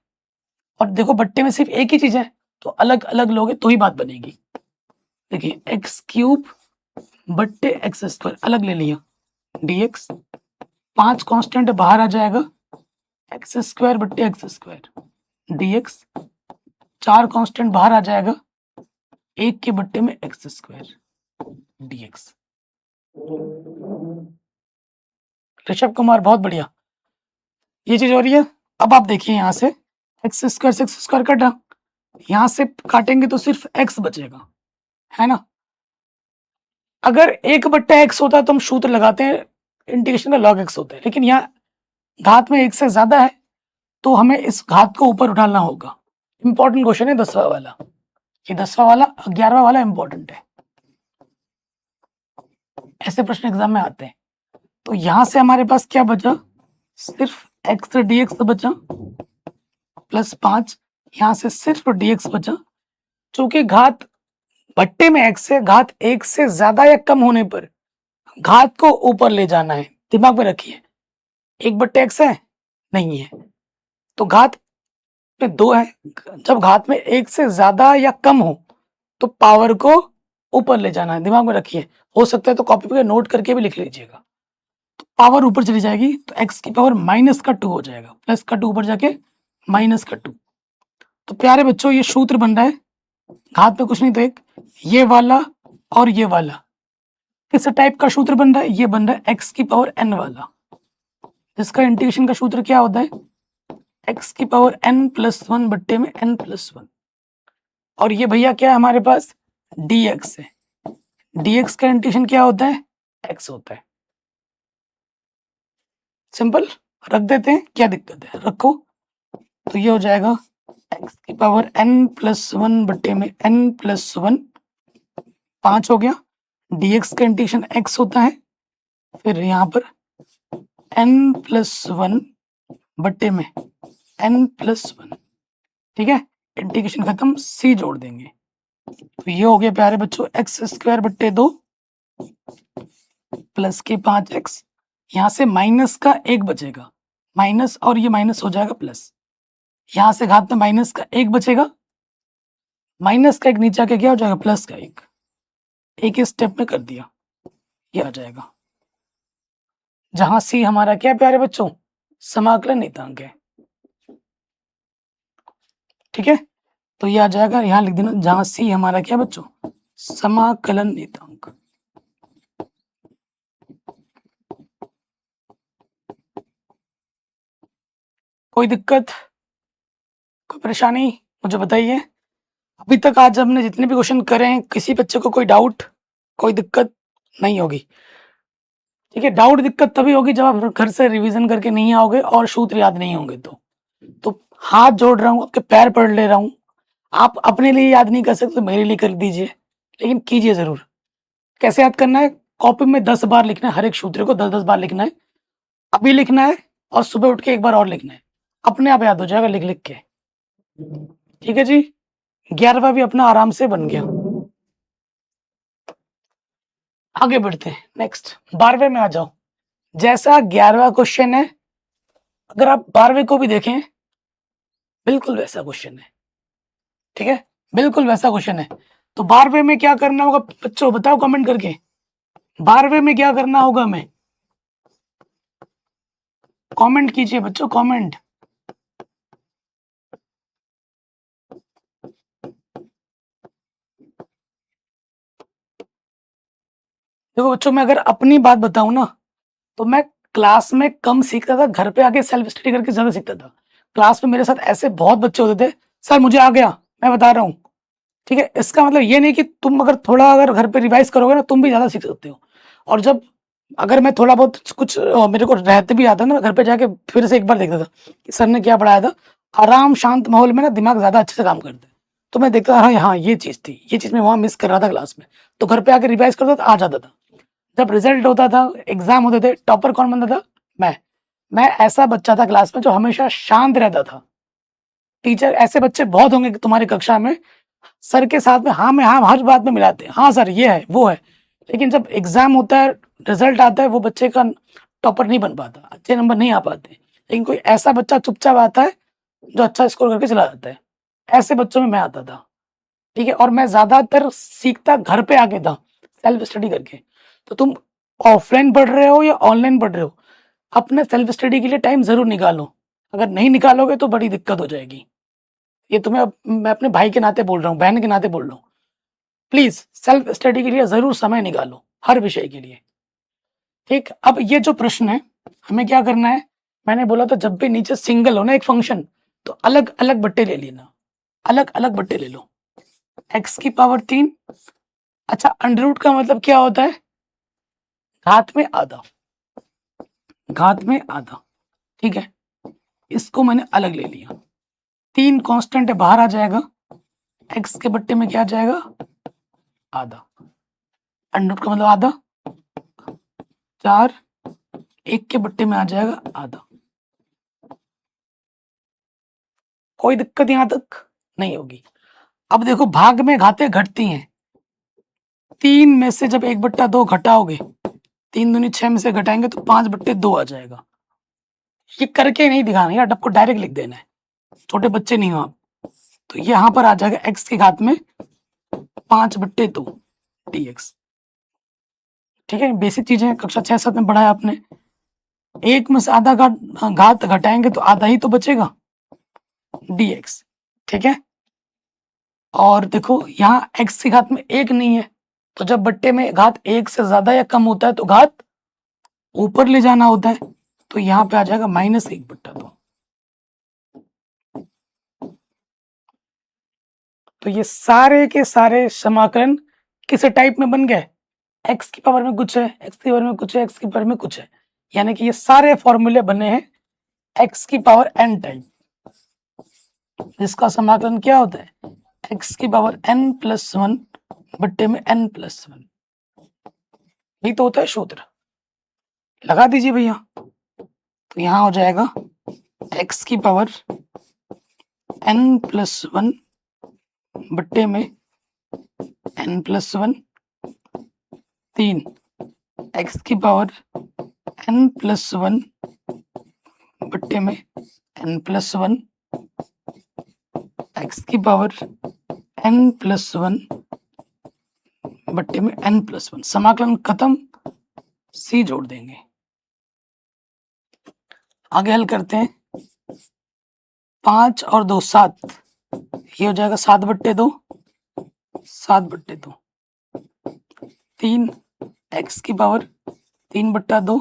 और देखो बट्टे में सिर्फ एक ही चीज है, तो अलग अलग लोगे तो ही बात बनेगी। देखिए एक्स क्यूब बट्टे x² अलग ले लिया, dx, 5 कांस्टेंट बाहर आ जाएगा, x² बट्टे x² dx, 4 कांस्टेंट बाहर आ जाएगा, 1 के बट्टे में x² dx। ऋषभ कुमार बहुत बढ़िया, ये चीज हो रही है। अब आप देखिए यहाँ से x² से x² कटा, यहाँ से काटेंगे तो सिर्फ x बचेगा, है ना। अगर 1/x होता तो हम सूत्र लगाते हैं, इंटीग्रेशन का log x होता है, लेकिन यहाँ घात में 1 से ज्यादा है तो हमें इस घात को ऊपर उठाना होगा। इंपॉर्टेंट क्वेश्चन है 10वां वाला, ये 10वां वाला, 11वां वाला इंपॉर्टेंट है, ऐसे प्रश्न एग्जाम में आते हैं। तो यहां से हमारे पास क्या बचा, सिर्फ x dx बचा प्लस 5, यहां से सिर्फ dx बचा। चूंकि घात बट्टे में x है, घात 1 से ज्यादा या कम होने पर घात को ऊपर ले जाना है, दिमाग में रखिए। 1/x है, नहीं है, तो घात पे 2 है, जब घात में 1 से ज्यादा या कम हो तो पावर को ऊपर ले जाना है, दिमाग में रखिए। हो सकता है तो कॉपी पे नोट करके भी लिख लीजिएगा। तो पावर ऊपर चली जाएगी तो x की पावर -2 हो जाएगा, प्लस का 2 ऊपर जाके -2। तो प्यारे बच्चों ये सूत्र बन रहा है, घात पे कुछ नहीं तो एक, ये वाला और ये वाला किस टाइप का सूत्र बन रहा है, ये बन रहा है x की पावर n वाला, जिसका इंटीग्रेशन का सूत्र क्या होता है, x की पावर n+1 बट्टे में n+1। और ये भैया क्या है हमारे पास, dx है, dx का इंटीग्रेशन क्या होता है, x होता है। सिंपल, रख देते हैं, क्या दिक्कत है, रखो। तो ये हो जाएगा x की पावर n+1 बट्टे में n+1, 5 हो गया, dx का इंटीग्रेशन x होता है, फिर यहाँ पर n+1 बट्टे में n+1, ठीक है, इंटीग्रेशन खत्म, c जोड़ देंगे। तो ये हो गया प्यारे बच्चों x² बट्टे 2 प्लस के 5x, यहाँ से माइनस का 1 बचेगा, माइनस और ये माइनस हो जाएगा प्लस, यहाँ से घात में माइनस का 1 बचेगा, माइनस का 1 नीचे आके क्या हो जाएगा, प्लस का 1, एक ही स्टेप में कर दिया, ये आ जाएगा। जहां सी हमारा क्या प्यारे बच्चों, समाकलन नियतांक है, ठीक है। तो ये आ जाएगा, यहाँ लिख देना, जहां सी हमारा क्या बच्चों, समाकलन नियतांक। कोई दिक्कत, कोई परेशानी? मुझे बताइए। अभी तक आज हमने जितने भी क्वेश्चन करे हैं, किसी बच्चे को कोई डाउट, कोई दिक्कत नहीं होगी। ठीक है, डाउट दिक्कत तभी होगी जब आप घर से रिवीजन करके नहीं आओगे और सूत्र याद नहीं होंगे तो हाथ जोड़ रहा हूँ, आपके पैर पढ़ ले रहा हूँ। आप अपने लिए याद नहीं कर सकते तो मेरे लिए कर दीजिए, लेकिन कीजिए ज़रूर। कैसे याद करना है? कॉपी में 10 बार लिखना है, हर एक सूत्र को 10-10 बार लिखना है। अभी लिखना है और सुबह उठ के एक बार और लिखना है, अपने आप याद हो जाएगा लिख-लिख के। ठीक है जी? 11वां भी अपना आराम से बन गया। आगे बढ़ते हैं, नेक्स्ट 12वें में आ जाओ। जैसा 11वां क्वेश्चन है, अगर आप 12वें को भी देखें, बिल्कुल वैसा क्वेश्चन है। ठीक है, बिल्कुल वैसा क्वेश्चन है। तो 12वें में क्या करना होगा बच्चों, बताओ कमेंट करके। 12वें में क्या करना होगा हमें? कमेंट कीजिए बच्चों, कमेंट। देखो बच्चों, मैं अगर अपनी बात बताऊं ना, तो मैं क्लास में कम सीखता था, घर पे आके सेल्फ स्टडी करके ज्यादा सीखता था। क्लास में मेरे साथ ऐसे बहुत बच्चे होते थे, सर मुझे आ गया, मैं बता रहा हूँ। ठीक है, इसका मतलब ये नहीं कि तुम अगर थोड़ा अगर घर पे रिवाइज करोगे ना, तुम भी ज्यादा सीख सकते हो। और जब अगर मैं थोड़ा बहुत कुछ मेरे को रहते भी आता ना, मैं घर पे जाके फिर से एक बार देखता था कि सर ने क्या पढ़ाया था। आराम शांत माहौल में ना दिमाग ज्यादा अच्छे से काम करता है। तो मैं देखता था, हाँ हाँ ये चीज थी, ये चीज मैं वहां मिस कर रहा था क्लास में, तो घर पे आके रिवाइज करता था, आ जाता था। जब रिजल्ट होता था, एग्जाम होते थे, टॉपर कौन बनता था? मैं ऐसा बच्चा था क्लास में जो हमेशा शांत रहता था। टीचर, ऐसे बच्चे बहुत होंगे कि तुम्हारी कक्षा में सर के साथ में हाँ में हाँ हर बात में मिलाते हैं, हाँ सर ये है वो है, लेकिन जब एग्जाम होता है, रिजल्ट आता है, वो बच्चे का टॉपर नहीं बन पाता, अच्छे नंबर नहीं आ पाते। लेकिन कोई ऐसा बच्चा चुपचाप आता है जो अच्छा स्कोर करके चला जाता है। ऐसे बच्चों में मैं आता था। ठीक है, और मैं ज्यादातर सीखता घर पे आके था, सेल्फ स्टडी करके। तो तुम ऑफलाइन पढ़ रहे हो या ऑनलाइन पढ़ रहे हो, अपने सेल्फ स्टडी के लिए टाइम जरूर निकालो। अगर नहीं निकालोगे तो बड़ी दिक्कत हो जाएगी। ये तुम्हें मैं अपने भाई के नाते बोल रहा हूँ, बहन के नाते बोल रहा हूँ। प्लीज सेल्फ स्टडी के लिए जरूर समय निकालो, हर विषय के लिए। ठीक, अब ये जो प्रश्न है, हमें क्या करना है? मैंने बोला था जब भी नीचे सिंगल हो ना एक फंक्शन, तो अलग अलग बट्टे ले लेना, अलग अलग बट्टे ले लो। एक्स की पावर 3। अच्छा, अंडर रूट का मतलब क्या होता है? घात में आधा, घात में आधा। ठीक है, इसको मैंने अलग ले लिया। 3 कांस्टेंट है, बाहर आ जाएगा। एक्स के बट्टे में क्या आ जाएगा? आधा। अंडर रूट का मतलब आधा। 4 1 के बट्टे में आ जाएगा आधा। कोई दिक्कत यहां तक नहीं होगी। अब देखो, भाग में घातें घटती हैं। 3 में से जब 1/2 घटाओगे, 3 दूनी 6 में से घटाएंगे तो 5/2 आ जाएगा। ये करके नहीं दिखाना यार, आपको डायरेक्ट लिख देना है, छोटे बच्चे नहीं हो आप। तो यहां पर आ जाएगा एक्स की घात में 5/2 dx। ठीक है, बेसिक चीजें कक्षा 6-7 में पढ़ा है आपने। 1 में से आधा घात घटाएंगे तो आधा ही तो बचेगा, dx। ठीक है, और देखो यहाँ x की घात में 1 नहीं है, तो जब बट्टे में घात 1 से ज्यादा या कम होता है तो घात ऊपर ले जाना होता है। तो यहाँ पे आ जाएगा -1/2। तो ये सारे के सारे समाकलन किस टाइप में बन गए? एक्स की पावर में कुछ है, एक्स की पावर में कुछ है, एक्स की पावर में कुछ है। यानी कि ये सारे फॉर्मूले बने हैं एक्स की पावर n टाइप, जिसका समाकलन क्या होता है? एक्स की पावर n+1 बट्टे में n+1। यही तो होता है सूत्र। लगा दीजिए भैया। तो यहां हो जाएगा एक्स की पावर n+1 बट्टे में n+1, 3 एक्स की पावर n+1 बट्टे में n+1, एक्स की पावर n+1 बट्टे में n+1। समाकलन खत्म, सी जोड़ देंगे। आगे हल करते हैं। 5 और 2 7, ये हो जाएगा 7/2, 7/2। 3 एक्स की पावर 3/2,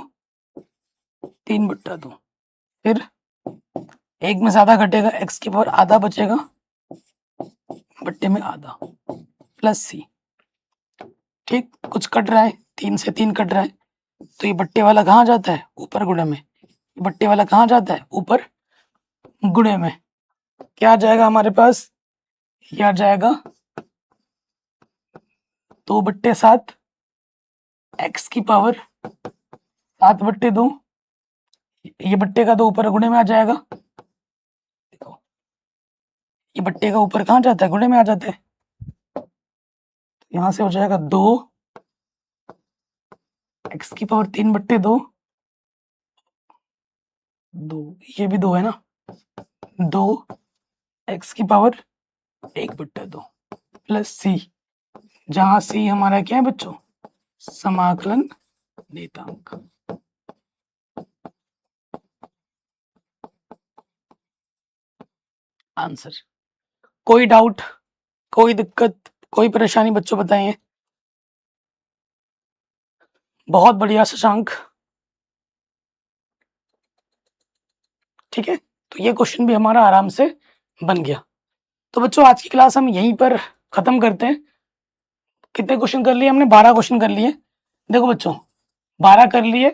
3/2। फिर 1 में से आधा घटेगा, एक्स की पावर आधा बचेगा, बट्टे में आधा प्लस सी। ठीक, कुछ कट रहा है, 3 से 3 कट रहा है, तो ये बट्टे वाला कहाँ जाता है, ऊपर गुणे में। बट्टे वाला कहाँ जाता है, ऊपर गुणे में। क्या आ जाएगा हमारे पास, ये आ जाएगा 2/7 x की पावर 7/2। ये बट्टे का 2 ऊपर गुणे में आ जाएगा। देखो, ये बट्टे का ऊपर कहाँ जाता है, गुणे में आ जाता है। यहाँ से हो जाएगा 2 x की पावर 3/2, 2, ये भी 2 है ना, 2 x की पावर 1/2 प्लस सी, जहां सी हमारा क्या है बच्चों, समाकलन नेतांक। आंसर। कोई डाउट, कोई दिक्कत, कोई परेशानी बच्चों बताइए। बहुत बढ़िया शशांक। ठीक है, तो ये क्वेश्चन भी हमारा आराम से बन गया। तो बच्चों आज की क्लास हम यहीं पर खत्म करते हैं। कितने क्वेश्चन कर लिए हमने, 12 क्वेश्चन कर लिए। देखो बच्चों, 12 कर लिए,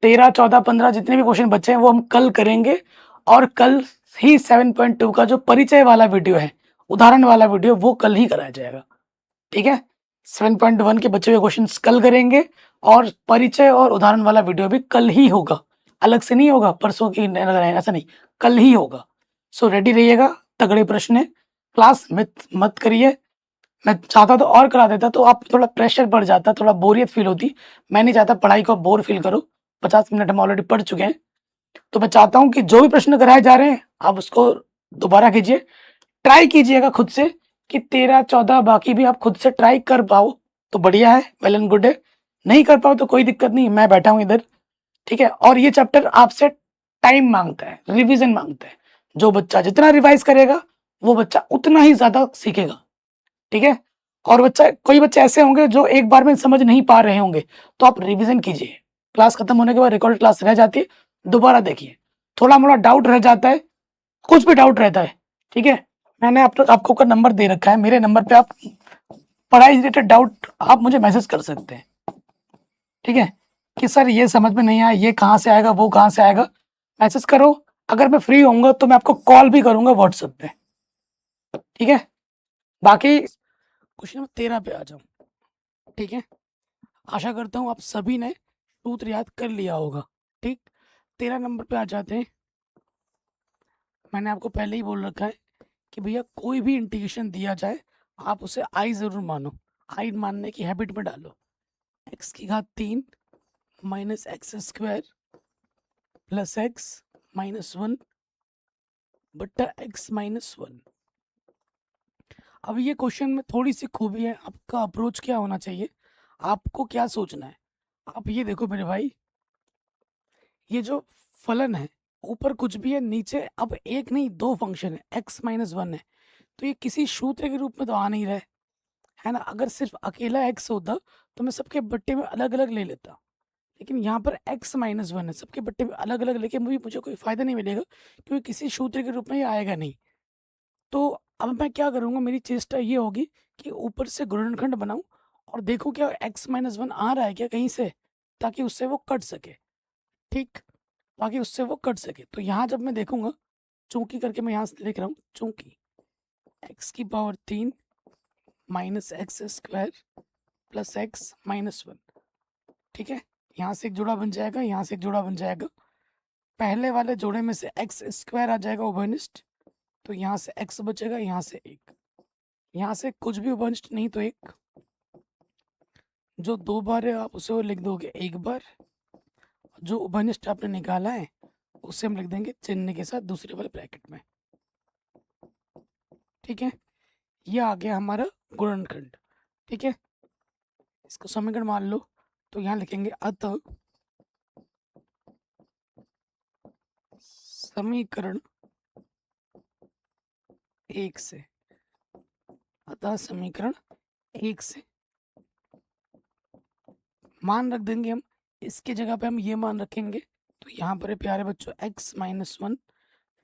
13, 14, 15 जितने भी क्वेश्चन बचे हैं वो हम कल करेंगे। और कल ही 7.2 का जो परिचय वाला वीडियो है, उदाहरण वाला वीडियो, वो कल ही कराया जाएगा। ठीक है, 7.1 के बचे हुए क्वेश्चन कल करेंगे और परिचय और उदाहरण वाला वीडियो भी कल ही होगा, अलग से नहीं होगा, परसों की ऐसा नहीं, कल ही होगा। सो रेडी रहिएगा, तगड़े प्रश्न है, क्लास मिस मत करिए। मैं चाहता तो और करा देता, तो आप थोड़ा प्रेशर बढ़ जाता, थोड़ा बोरियत फील होती। मैं नहीं चाहता पढ़ाई को बोर फील करो। 50 मिनट हम ऑलरेडी पढ़ चुके हैं, तो मैं चाहता हूँ कि जो भी प्रश्न कराए जा रहे हैं आप उसको दोबारा कीजिए, ट्राई कीजिएगा खुद से कि 13, 14 बाकी भी आप खुद से ट्राई कर पाओ तो बढ़िया है, वेल एंड गुड है। नहीं कर पाओ तो कोई दिक्कत नहीं, मैं बैठा हूँ इधर। ठीक है, और ये चैप्टर आपसे टाइम मांगता है, रिवीजन मांगता है। जो बच्चा जितना रिवाइज करेगा वो बच्चा उतना ही ज्यादा सीखेगा। ठीक है, और बच्चा, कोई बच्चे ऐसे होंगे जो एक बार में समझ नहीं पा रहे होंगे, तो आप रिवीजन कीजिए। क्लास खत्म होने के बाद रिकॉर्ड क्लास रह जाती है, दोबारा देखिए। थोड़ा मोड़ा डाउट रह जाता है, कुछ भी डाउट रहता है, ठीक है, मैंने आपको का नंबर दे रखा है, मेरे नंबर पे आप पढ़ाई रिलेटेड डाउट आप मुझे मैसेज कर सकते हैं। ठीक है, कि सर ये समझ में नहीं आया, ये कहाँ से आएगा, वो कहाँ से आएगा, मैसेज करो। अगर मैं फ्री होऊंगा तो मैं आपको कॉल भी करूंगा व्हाट्सएप पे। ठीक है, बाकी क्वेश्चन नंबर 13 पे आ जाऊं। ठीक है, आशा करता हूँ आप सभी ने सूत्र याद कर लिया होगा। ठीक, 13 नंबर पे आ जाते हैं। मैंने आपको पहले ही बोल रखा है कि भैया कोई भी इंटीग्रेशन दिया जाए आप उसे आई ज़रूर मानो, आई मानने की हैबिट में डालो। x की घात 3 minus x square plus x minus 1 बट्टा x माइनस 1। अब ये क्वेश्चन में थोड़ी सी खूबी है, आपका अप्रोच क्या होना चाहिए, आपको क्या सोचना है। आप ये देखो मेरे भाई, ये जो फलन है ऊपर कुछ भी है, नीचे अब एक नहीं दो फंक्शन है, x माइनस 1 है, तो ये किसी सूत्र के रूप में तो आ नहीं रहा है ना। अगर सिर्फ अकेला x होता तो मैं सबके बट्टे में अलग अलग ले लेता, लेकिन यहाँ पर x माइनस 1 है, सबके बट्टे में अलग अलग लेके मुझे कोई फायदा नहीं मिलेगा, क्योंकि किसी सूत्र के रूप में ये आएगा नहीं। तो अब मैं क्या करूँगा, मेरी चेष्टा ये होगी कि ऊपर से गुणनखंड बनाऊं और देखूं क्या x माइनस 1 आ रहा है क्या कहीं से, ताकि उससे वो कट सके। ठीक, ताकि उससे वो कट सके। तो यहाँ जब मैं देखूंगा, चूंकि करके मैं यहाँ से लिख रहा हूँ, चूंकि x की power 3 minus x square plus x minus 1। ठीक है, यहाँ से एक जोड़ा बन जाएगा, यहाँ से एक जोड़ा बन जाएगा। पहले वाले जोड़े में से एक्स स्क्वायर आ जाएगा उभयनिष्ठ, तो यहाँ से एक्स बचेगा, यहाँ से एक, यहाँ से कुछ भी उभयनिष्ठ नहीं तो एक, जो 2 बार है आप उसे लिख दोगे 1 बार, जो उभयनिष्ठ आपने निकाला है उसे हम लिख देंगे चिन्ह के साथ दूसरे वाले ब्रैकेट में। ठीक है, ये आ गया हमारा गुणनखंड। ठीक है, इसको समीकरण मान लो, तो यहाँ लिखेंगे अतः समीकरण 1 से, अतः समीकरण 1 से मान रख देंगे हम, इसके जगह पे हम ये मान रखेंगे, तो यहाँ पर है प्यारे बच्चों x माइनस 1,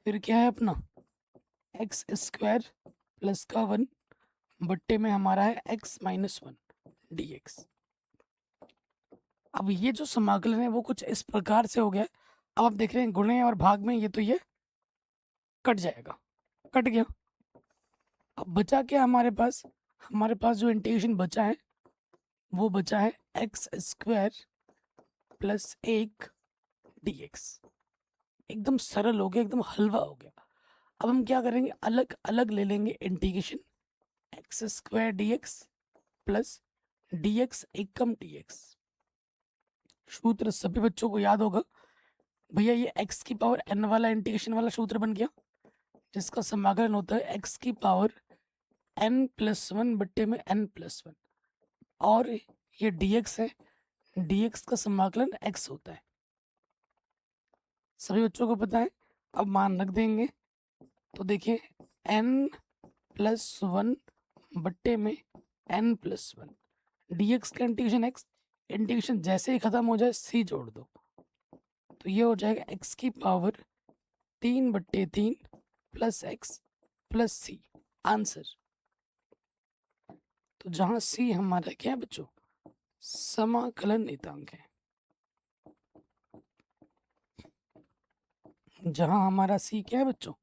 फिर क्या है अपना x स्क्वायर प्लस का 1 बट्टे में हमारा है x माइनस 1 dx। अब ये जो समाकलन है वो कुछ इस प्रकार से हो गया। अब आप देख रहे हैं गुणे और भाग में ये तो ये कट जाएगा, कट गया। अब बचा क्या हमारे पास? हमारे पास जो इंटीग्रेशन बचा है वो बचा है एक्स स्क्वायर प्लस 1 dx। एकदम सरल हो गया, एकदम हलवा हो गया। अब हम क्या करेंगे, अलग अलग ले लेंगे integration, x square dx plus dx एकम dx। सूत्र सभी बच्चों को याद होगा भैया, ये x की पावर n वाला इंटीग्रेशन वाला सूत्र बन गया, जिसका समाकलन होता है x की पावर n प्लस 1 बट्टे में n प्लस 1। और ये dx है, dx का समाकलन x होता है, सभी बच्चों को पता है। अब मान रख देंगे तो देखिए n प्लस 1 बट्टे में n प्लस 1, dx का इंटीग्रेशन x, इंटीग्रेशन जैसे ही खत्म हो जाए c जोड़ दो तो ये हो जाएगा x की पावर 3 बट्टे 3 प्लस x प्लस सी, आंसर। तो जहां c हमारा क्या है बच्चों, समाकलन नियतांक है, जहां हमारा c क्या है बच्चों,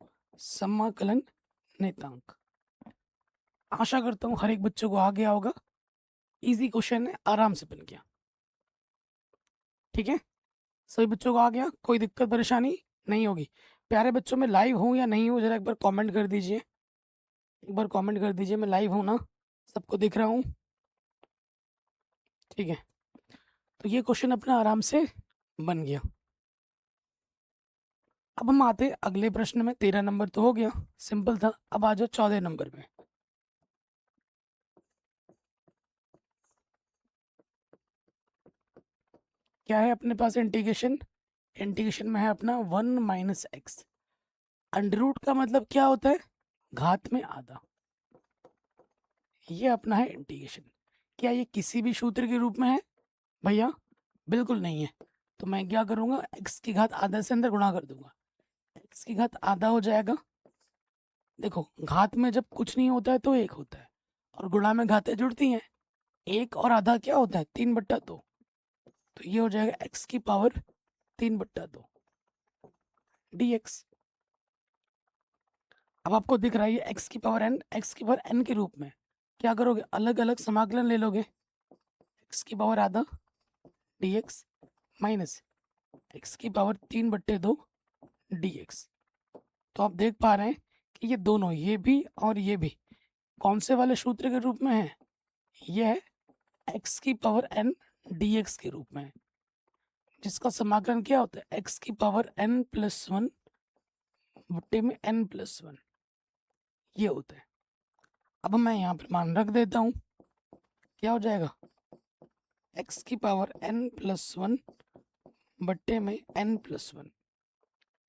समाकलन नियतांक। आशा करता हूं हर एक बच्चों को आ गया होगा, इजी क्वेश्चन है, आराम से बन गया। ठीक है, सभी बच्चों को आ गया, कोई दिक्कत परेशानी नहीं होगी। प्यारे बच्चों, में लाइव हूँ या नहीं हूँ जरा एक बार कमेंट कर दीजिए, एक बार कमेंट कर दीजिए, मैं लाइव हूँ ना, सबको दिख रहा हूँ? ठीक है, तो ये क्वेश्चन अपना आराम से बन गया। अब हम आते अगले प्रश्न में। 13 नंबर तो हो गया, सिंपल था। अब आ जाओ 14 नंबर में। क्या है अपने पास इंटीग्रेशन, इंटीग्रेशन में है अपना 1 माइनस एक्स। अंडर रूट का मतलब क्या होता है, घात में आधा। ये अपना है इंटीग्रेशन। क्या ये किसी भी सूत्र के रूप में है भैया? बिल्कुल नहीं है। तो मैं क्या करूंगा, x की घात आधा से अंदर गुणा कर दूंगा, x की घात आधा हो जाएगा। देखो घात में जब कुछ नहीं होता है तो एक होता है, और गुणा में घातें जुड़ती हैं। एक और आधा क्या होता है, 3/2। तो ये हो जाएगा x की पावर 3/2 dx। अब आपको दिख रहा है ये x की पावर n, x की पावर n के रूप में। क्या करोगे, अलग अलग समाकलन ले लोगे, x की पावर आधा dx माइनस x की पावर 3/2 dx। तो आप देख पा रहे हैं कि ये दोनों, ये भी और ये भी कौन से वाले सूत्र के रूप में है, ये है x की पावर n dx के रूप में है, जिसका समाकलन क्या होता है, x की पावर n प्लस 1 बट्टे में n प्लस 1, ये होता है। अब मैं यहाँ पर मान रख देता हूँ, क्या हो जाएगा, x की पावर n प्लस 1 बट्टे में n प्लस 1।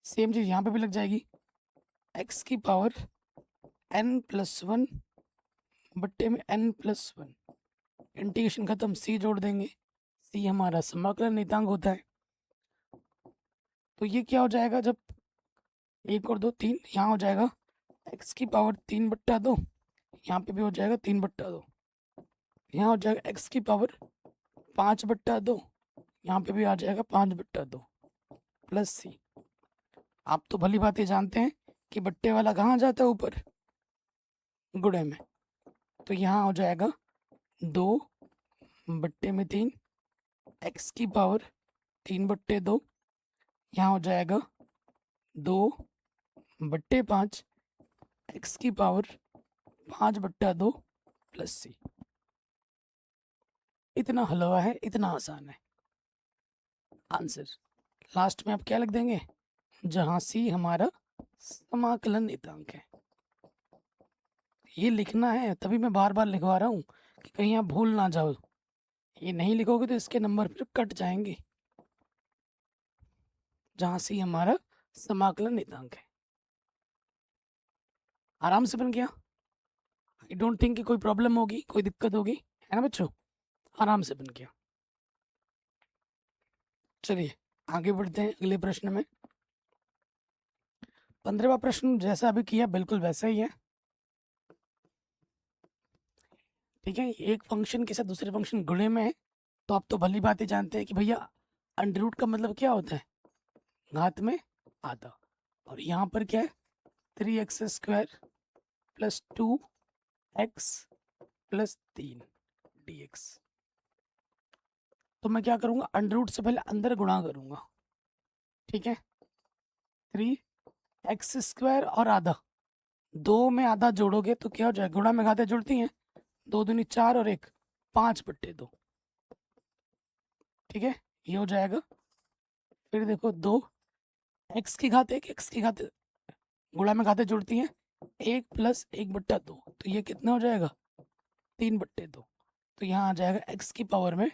सेम चीज यहाँ पे भी लग जाएगी, x की पावर n प्लस 1 बट्टे में n प्लस 1। इंटीग्रेशन खत्म, c जोड़ देंगे, c हमारा समाकलन नियतांक होता है। तो ये क्या हो जाएगा, जब 1 और 2 3, यहाँ हो जाएगा x की पावर 3/2, यहाँ पे भी हो जाएगा 3/2, यहाँ हो जाएगा x की पावर 5/2, यहाँ पे भी आ जाएगा 5/2 प्लस सी। आप तो भली बात ही जानते हैं कि बट्टे वाला कहाँ जाता है, ऊपर गुणे में। तो यहाँ हो जाएगा 2/3 x की पावर 3/2, यहाँ हो जाएगा 2/5 x की पावर 5/2 प्लस सी। इतना हलवा है, इतना आसान है आंसर। लास्ट में आप क्या लिख देंगे, जहां सी हमारा समाकलन नियतांक है। ये लिखना है, तभी मैं बार बार लिखवा रहा हूँ कि कहीं आप भूल ना जाओ। ये नहीं लिखोगे तो इसके नंबर फिर कट जाएंगे। जहां सी हमारा समाकलन नियतांक है। आराम से बन गया, आई डोंट थिंक कि कोई प्रॉब्लम होगी, कोई दिक्कत होगी, है ना बच्चों? आराम से बन गया। चलिए आगे बढ़ते हैं अगले प्रश्न में। 15वां प्रश्न जैसा अभी किया बिल्कुल वैसा ही है। ठीक है, एक फंक्शन के साथ दूसरे फंक्शन गुणे में है तो आप तो भली बात ही जानते हैं कि भैया अंडर रूट का मतलब क्या होता है, घात में आधा। और यहाँ पर क्या है, 3x² plus 2x plus 3 dx। तो मैं क्या करूँगा, अंडर रूट से पहले अंदर गुणा करूँगा। ठीक है, 3x² और आधा, दो में आधा जोड़ोगे तो क्या हो जाएगा, गुणा में घातें जुड़ती हैं, 2 दूनी 4 और 1 5/2। ठीक है, ये हो जाएगा। फिर देखो 2 x की घात 1, x की घात गुणा में घातें जुड़ती हैं, 1 प्लस 1/2, तो ये कितना हो जाएगा, 3/2। तो यहाँ आ जाएगा x की पावर में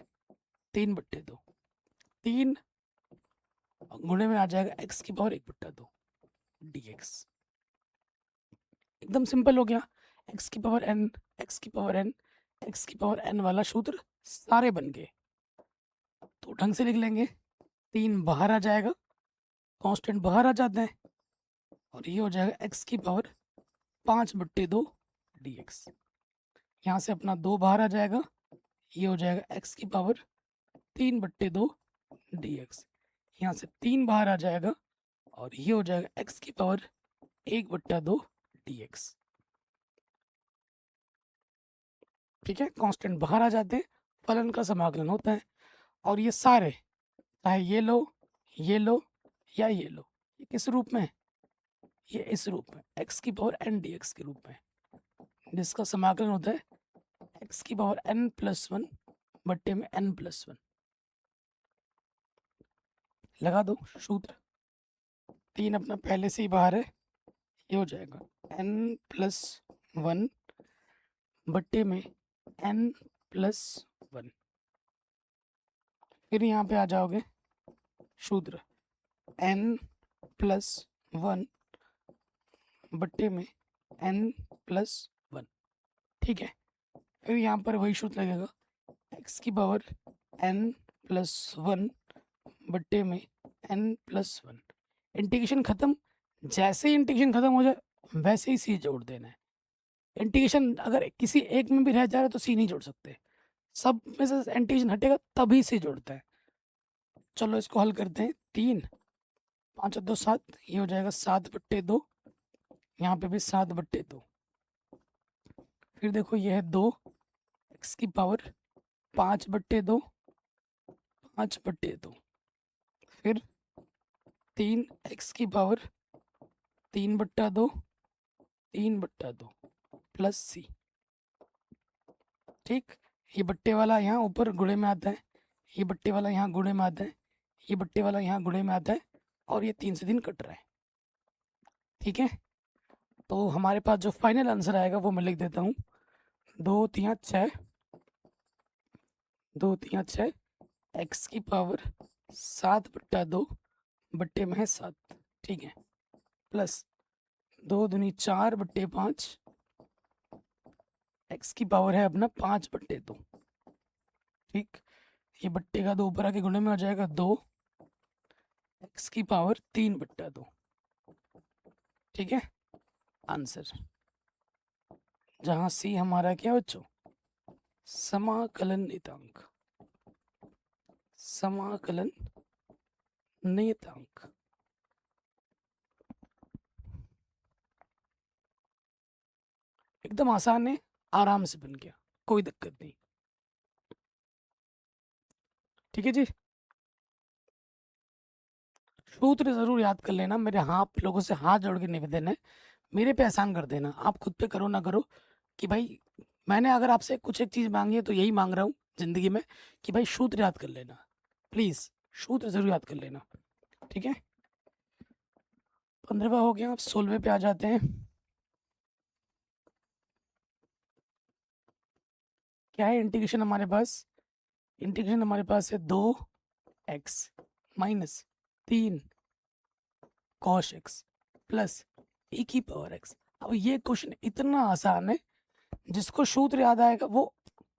3/2, 3 गुणे में आ जाएगा x की पावर 1/2 dx। एकदम सिंपल हो गया, x की पावर n, x की पावर n, x की पावर n वाला सूत्र सारे बन गए। तो ढंग से लिख लेंगे, 3 बाहर आ जाएगा, कांस्टेंट बाहर आ जाते हैं, और ये हो जाएगा x की पावर 5/2 dx। यहाँ से अपना 2 बाहर आ जाएगा, ये हो जाएगा x की पावर 3/2 dx। यहाँ से 3 बाहर आ जाएगा और ये हो जाएगा x की पावर 1/2 dx। ठीक है, कांस्टेंट बाहर आ जाते हैं, फलन का समाकलन होता है। और ये सारे, चाहे ये लो, ये लो या ये लो, ये किस रूप में है, ये इस रूप में x की पावर n dx के रूप में, जिसका समाकलन होता है x की पावर n+1 बट्टे में n+1। लगा दो सूत्र, 3 अपना पहले से ही बाहर है, ये हो जाएगा n+1 बट्टे में n+1। फिर यहाँ पे आ जाओगे, सूत्र n+1 बट्टे में n+1। ठीक है, फिर यहाँ पर वही सूत्र लगेगा, x की पावर n+1 बट्टे में n+1। इंटीग्रेशन खत्म, जैसे ही इंटीग्रेशन खत्म हो जाए वैसे ही सी जोड़ देना है। इंटीग्रेशन अगर किसी एक में भी रह जा रहा है तो सी नहीं जोड़ सकते, सब में से इंटीग्रेशन हटेगा तभी सी जोड़ता है। चलो इसको हल करते हैं, 3 5 और 2 7, ये हो जाएगा 7/2, यहाँ पे भी 7/2। फिर देखो ये है 2 x की पावर 5/2, 5/2। फिर 3 x की पावर 3/2, 3/2 प्लस सी। ठीक, ये बट्टे वाला यहाँ ऊपर गुणे में आता है, ये बट्टे वाला यहाँ गुणे में आता है, ये बट्टे वाला यहाँ गुणे में आता है, और ये 3 से 3 कट रहा है। ठीक है, तो हमारे पास जो फाइनल आंसर आएगा वो मैं लिख देता हूँ, 2 3 6, 2 3 6, x की पावर 7/2 बट्टे में है 7। ठीक है, प्लस 2 दूनी 4/5, x की पावर है अपना 5/2। ठीक, ये बट्टे का 2 ऊपर आके गुणे में हो जाएगा 2 x की पावर 3/2। ठीक है, आंसर, जहां सी हमारा क्या बच्चों, समाकलन नियतांक, समाकलन नियतांक। एकदम आसान है, आराम से बन गया, कोई दिक्कत नहीं। ठीक है जी, सूत्र जरूर याद कर लेना, मेरे आप लोगों से हाथ जोड़ के निवेदन है, मेरे पे एहसान कर देना, आप खुद पे करो ना करो, कि भाई मैंने अगर आपसे कुछ एक चीज़ मांगी है तो यही मांग रहा हूँ ज़िंदगी में, कि भाई सूत्र याद कर लेना, प्लीज़ सूत्र ज़रूर याद कर लेना। ठीक है, 15वां हो गया, अब 16वें पे आ जाते हैं। क्या है इंटीग्रेशन हमारे पास, इंटीग्रेशन हमारे पास है 2x minus 3 cos x plus e की पावर x। अब ये क्वेश्चन इतना आसान है, जिसको सूत्र याद आएगा वो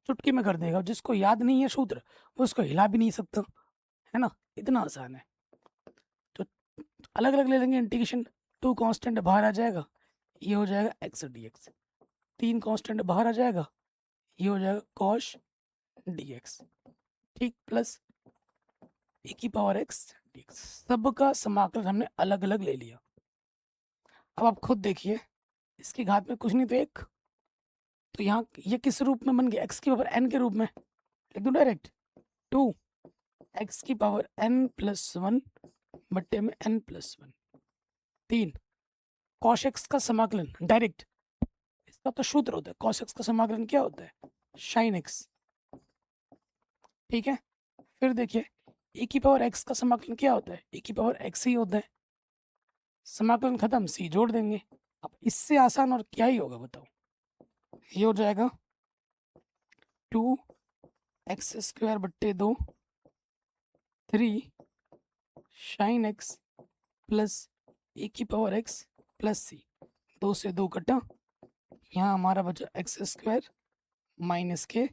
चुटकी में कर देगा, जिसको याद नहीं है सूत्र वो उसको हिला भी नहीं सकता, है ना, इतना आसान है। तो अलग अलग ले लेंगे इंटीग्रेशन, 2 कांस्टेंट बाहर आ जाएगा, ये हो जाएगा x dx, 3 कांस्टेंट बाहर आ जाएगा, ये हो जाएगा कॉश dx, ठीक, प्लस e की पावर x dx। सबका समाकलन हमने अलग अलग ले लिया। अब आप खुद देखिए, इसकी घात में कुछ नहीं तो एक, तो यहाँ ये किस रूप में बन गया, x की पावर n के रूप में, लिख दूँ डायरेक्ट, 2 x की पावर n प्लस 1 बट्टे में n प्लस 1, 3 कॉश x का समाकलन डायरेक्ट, इसका तो सूत्र होता है, कॉस x का समाकलन क्या होता है, साइन x, ठीक है। फिर देखिए e की पावर x का समाकलन क्या होता है, e की पावर x ही होता है, समाकलन खत्म, c जोड़ देंगे। अब इससे आसान और क्या ही होगा बताओ, ये हो जाएगा 2x² बट्टे 2 3 साइन x प्लस e की पावर x प्लस c, 2 से 2 कटा, यहाँ हमारा बचा x² माइनस के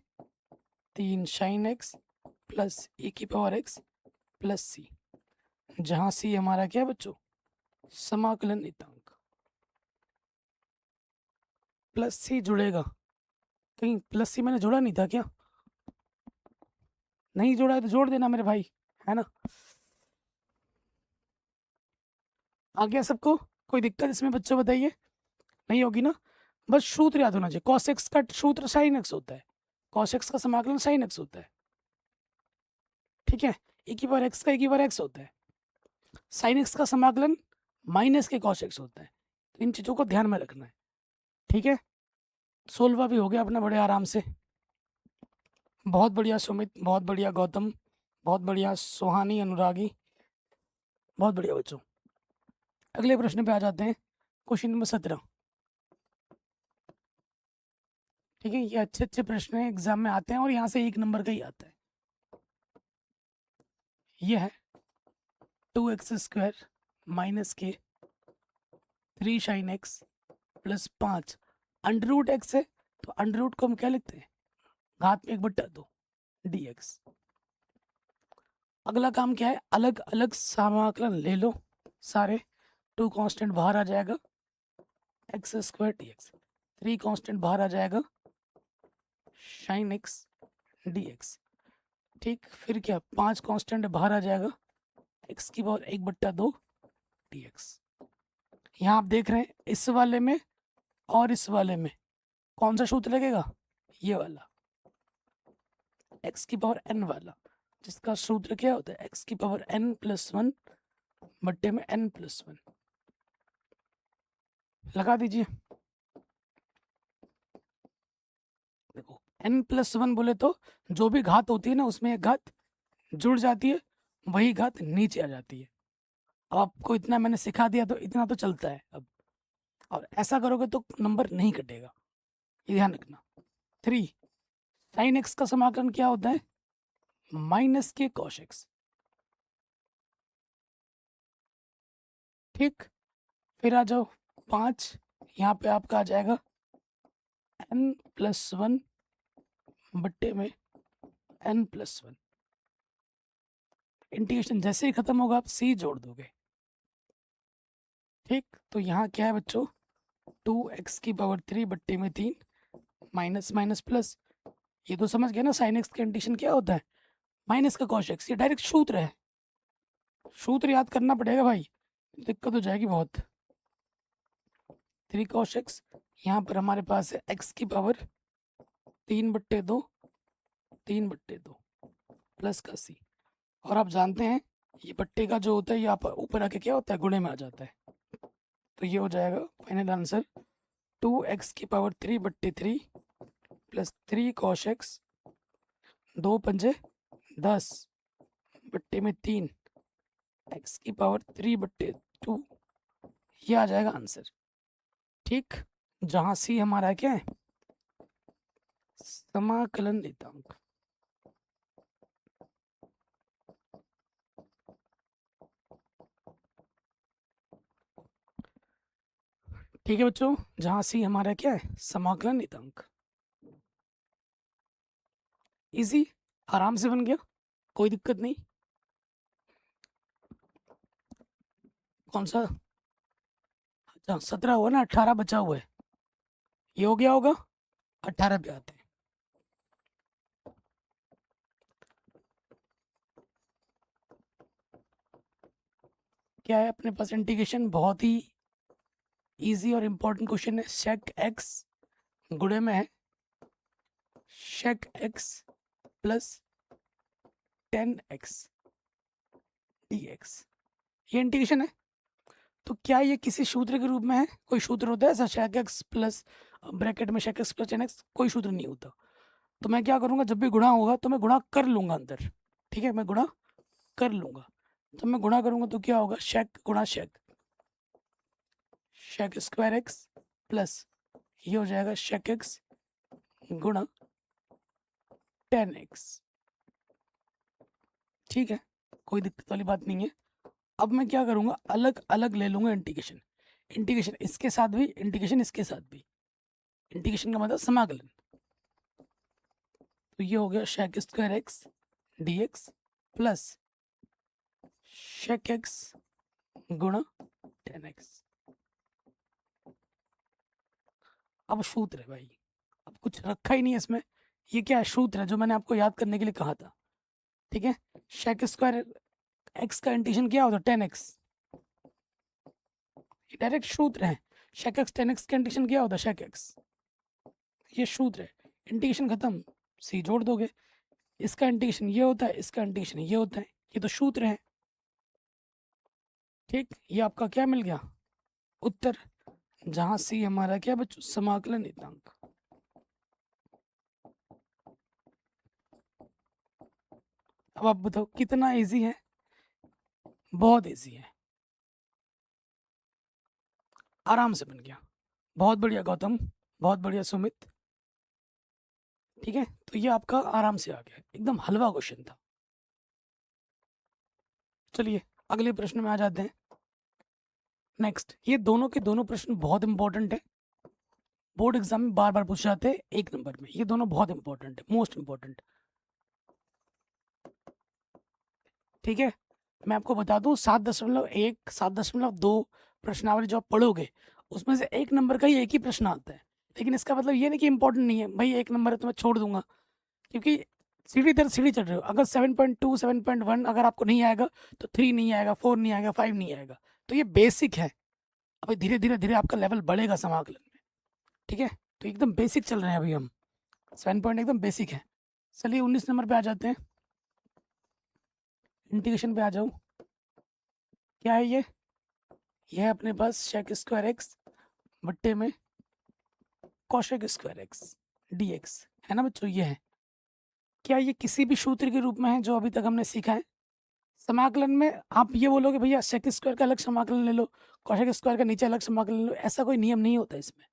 3 साइन x प्लस e की पावर x प्लस c, जहाँ c हमारा क्या है बच्चों, समाकलन नियतांक, प्लस c जुड़ेगा, कहीं प्लस c मैंने जोड़ा नहीं था क्या, नहीं जोड़ा है तो जोड़ देना मेरे भाई, है ना। आ गया सबको, कोई दिक्कत इसमें बच्चों बताइए, नहीं होगी ना। बस सूत्र याद होना चाहिए, cos x का सूत्र sin x होता है, cos x का समाकलन sin x होता है, ठीक है। e की पावर x का e की पावर x होता है, sin x का समाकलन माइनस के cos x होता है, तो इन चीज़ों को ध्यान में रखना है, ठीक है। सोलवा भी हो गया अपना बड़े आराम से, बहुत बढ़िया सुमित, बहुत बढ़िया गौतम, बहुत बढ़िया सुहानी अनुरागी, बहुत बढ़िया बच्चों। अगले प्रश्न पे आ जाते हैं, क्वेश्चन नंबर 17, ठीक है। ये अच्छे अच्छे प्रश्न एग्जाम में आते हैं और यहाँ से 1 नंबर का ही आता है। ये है 2x² माइनस के 3 sine x plus 5, under root x है तो अंडर रूट को हम क्या लिखते हैं, घात में 1/2 dx। अगला काम क्या है, अलग अलग समाकलन ले लो सारे, 2 कांस्टेंट बाहर आ जाएगा x² dx, 3 कांस्टेंट बाहर आ जाएगा साइन x dx, ठीक। फिर क्या, 5 कांस्टेंट बाहर आ जाएगा x की पावर 1/2 dx। यहाँ आप देख रहे हैं इस वाले में और इस वाले में कौन सा सूत्र लगेगा, ये वाला x की पावर n वाला, जिसका सूत्र क्या होता है, x की पावर n प्लस 1 बट्टे में n प्लस 1, लगा दीजिए। देखो n प्लस 1 बोले तो जो भी घात होती है ना उसमें एक घात जुड़ जाती है, वही घात नीचे आ जाती है। अब आपको इतना मैंने सिखा दिया तो इतना तो चलता है अब, और ऐसा करोगे तो नंबर नहीं कटेगा, ये ध्यान रखना। 3 साइन x का समाकलन क्या होता है, माइनस के कॉस x, ठीक। फिर आ जाओ 5, यहाँ पे आपका आ जाएगा n प्लस 1 बट्टे में n प्लस 1, इंटीग्रेशन जैसे ही खत्म होगा आप c जोड़ दोगे, ठीक। तो यहाँ क्या है बच्चों, 2x की पावर 3 बट्टे में 3 माइनस माइनस प्लस, ये तो समझ गए ना साइन x का इंटीग्रेशन क्या होता है, माइनस का कॉस x, ये डायरेक्ट सूत्र है, सूत्र याद करना पड़ेगा भाई, दिक्कत हो जाएगी बहुत। 3 cos x, यहाँ पर हमारे पास है x की पावर 3/2 3/2 प्लस का c, और आप जानते हैं ये बट्टे का जो होता है ये ऊपर आके क्या होता है, गुणे में आ जाता है, तो ये हो जाएगा फाइनल आंसर 2x की पावर 3/3 प्लस 3 cos x 2 पंजे 10 बट्टे में 3 x की पावर 3/2, ये आ जाएगा आंसर, ठीक। जहां सी हमारा क्या है, समाकलन नियतांक, ठीक है बच्चों, जहां सी हमारा क्या है, समाकलन नियतांक, इजी, आराम से बन गया, कोई दिक्कत नहीं। कौन सा, अच्छा 17 हुआ ना, 18 बचा हुआ है, ये हो गया होगा, 18 पे आते हैं। क्या है अपने पास इंटीग्रेशन, बहुत ही इजी और इम्पोर्टेंट क्वेश्चन है। शेक एक्स गुणे में है shake x plus 10x dx, ये इंटीग्रेशन है। तो क्या ये किसी सूत्र के रूप में है? कोई सूत्र होता है ऐसा शेक एक्स प्लस ब्रैकेट में शेक एक्स प्लस 10x? कोई सूत्र नहीं होता। तो मैं क्या करूँगा, जब भी गुणा होगा तो मैं गुणा कर लूँगा अंदर, ठीक है, मैं गुणा कर लूँगा। जब मैं गुणा करूँगा तो क्या होगा, शेक गुणा shake, shake square x plus ये हो जाएगा शेक एक्स गुणा 10x, ठीक है, कोई दिक्कत वाली बात नहीं है। अब मैं क्या करूँगा, अलग अलग ले लूँगा इंटीग्रेशन, इंटीग्रेशन इसके साथ भी, इंटीग्रेशन इसके साथ भी। इंटीग्रेशन का मतलब समाकलन। तो ये हो गया shake square x D x plus shake x गुणा 10x। अब सूत्र है भाई, अब कुछ रखा ही नहीं है इसमें। ये क्या है, सूत्र है जो मैंने आपको याद करने के लिए कहा था, ठीक है। शेक स्क्वायर एक्स का इंटीग्रेशन क्या होता है, 10x, ये डायरेक्ट सूत्र है। शेक एक्स 10x का इंटीग्रेशन क्या होता है, शेक एक्स, ये सूत्र है। इंटीग्रेशन खत्म, सी जोड़ दोगे, इसका इंटीग्रेशन ये होता है, इसका इंटीग्रेशन ये होता है, ये तो सूत्र है, ठीक। ये आपका क्या मिल गया उत्तर, जहां सी हमारा क्या बच्चों, समाकलन नियतांक। अब आप बताओ कितना इजी है, बहुत इजी है, आराम से बन गया। बहुत बढ़िया गौतम, बहुत बढ़िया सुमित, ठीक है। तो ये आपका आराम से आ गया, एकदम हलवा क्वेश्चन था। चलिए अगले प्रश्न में आ जाते हैं। नेक्स्ट, ये दोनों के दोनों प्रश्न बहुत इंपॉर्टेंट है, बोर्ड एग्जाम में बार बार पूछे जाते हैं 1 नंबर में। ये दोनों बहुत इंपॉर्टेंट है, मोस्ट इंपॉर्टेंट, ठीक है। मैं आपको बता दूं 7.1 7.2 प्रश्नावली जो आप पढ़ोगे उसमें से 1 नंबर का ही एक ही प्रश्न आता है। लेकिन इसका मतलब ये नहीं कि इंपॉर्टेंट नहीं है भाई, 1 नंबर है तो मैं छोड़ दूंगा, क्योंकि सीढ़ी दर सीढ़ी चढ़ रहे हो। अगर 7.2 7.1 अगर आपको नहीं आएगा तो 3 नहीं आएगा, 4 नहीं आएगा, 5 नहीं आएगा। तो ये बेसिक है, अभी धीरे धीरे धीरे आपका लेवल बढ़ेगा समाकलन में, ठीक है। तो एकदम बेसिक चल रहे हैं अभी हम, 7 पॉइंट एकदम बेसिक है। चलिए 19 नंबर पे आ जाते हैं, इंटीग्रेशन पे आ जाओ। क्या है ये है अपने पास शेक स्क्वायर एक्स बट्टे में cosec square x D x, है ना बच्चों, ये है। क्या ये किसी भी सूत्र के रूप में है जो अभी तक हमने सीखा है? समाकलन में आप ये बोलोगे भैया सेक स्क्वायर का अलग समाकलन ले लो, कॉशेक स्क्वायर का नीचे अलग समाकलन ले लो, ऐसा कोई नियम नहीं होता इसमें,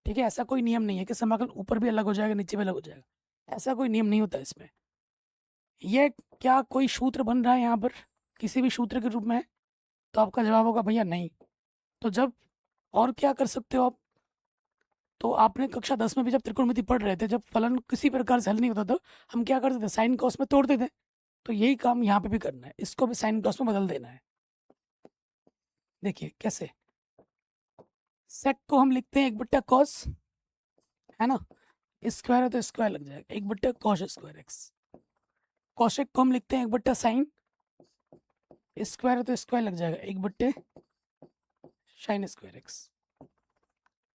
ठीक है। ऐसा कोई नियम नहीं है कि समाकलन ऊपर भी अलग हो जाएगा नीचे भी अलग हो जाएगा, ऐसा कोई नियम नहीं होता इसमें। ये क्या कोई सूत्र बन रहा है यहाँ पर किसी भी सूत्र के रूप में है? तो आपका जवाब होगा भैया नहीं। तो जब और क्या कर सकते हो आप, तो आपने कक्षा 10 में भी जब त्रिकोणमिति पढ़ रहे थे, जब फलन किसी प्रकार से हल नहीं होता था, हम क्या करते थे, साइन कॉस में तोड़ते थे। तो यही काम यहाँ पे भी करना है, इसको भी साइन कॉस में बदल देना है। देखिए कैसे, सेक को हम लिखते हैं 1/cos, है ना, स्क्वायर है तो स्क्वायर लग जाएगा 1/cos स्क्वायर एक्स। कॉशेक को हम लिखते हैं 1/sin, स्क्वायर है तो स्क्वायर लग जाएगा 1/sin स्क्वायर एक्स,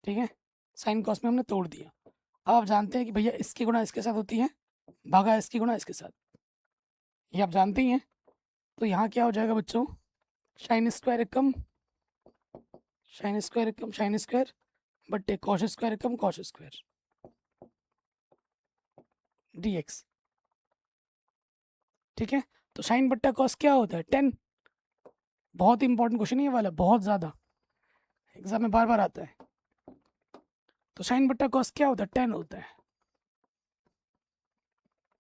ठीक है। साइन कॉस में हमने तोड़ दिया। अब आप जानते हैं कि भैया इसकी गुणा इसके साथ होती है, भागा इसकी गुणा इसके साथ, ये आप जानते ही हैं। तो यहाँ क्या हो जाएगा बच्चों, साइन स्क्वायर एकम साइन स्क्वायर एकम साइन स्क्वायर बट्टे कॉस स्क्वायर एकम कॉस स्क्वायर dx, ठीक है। तो साइन बट्टा कॉस क्या होता है, 10। बहुत इंपॉर्टेंट क्वेश्चन ये वाला, बहुत ज़्यादा एग्जाम में बार बार आता है। तो साइन बट्टा कॉस क्या होता है, 10 होता है।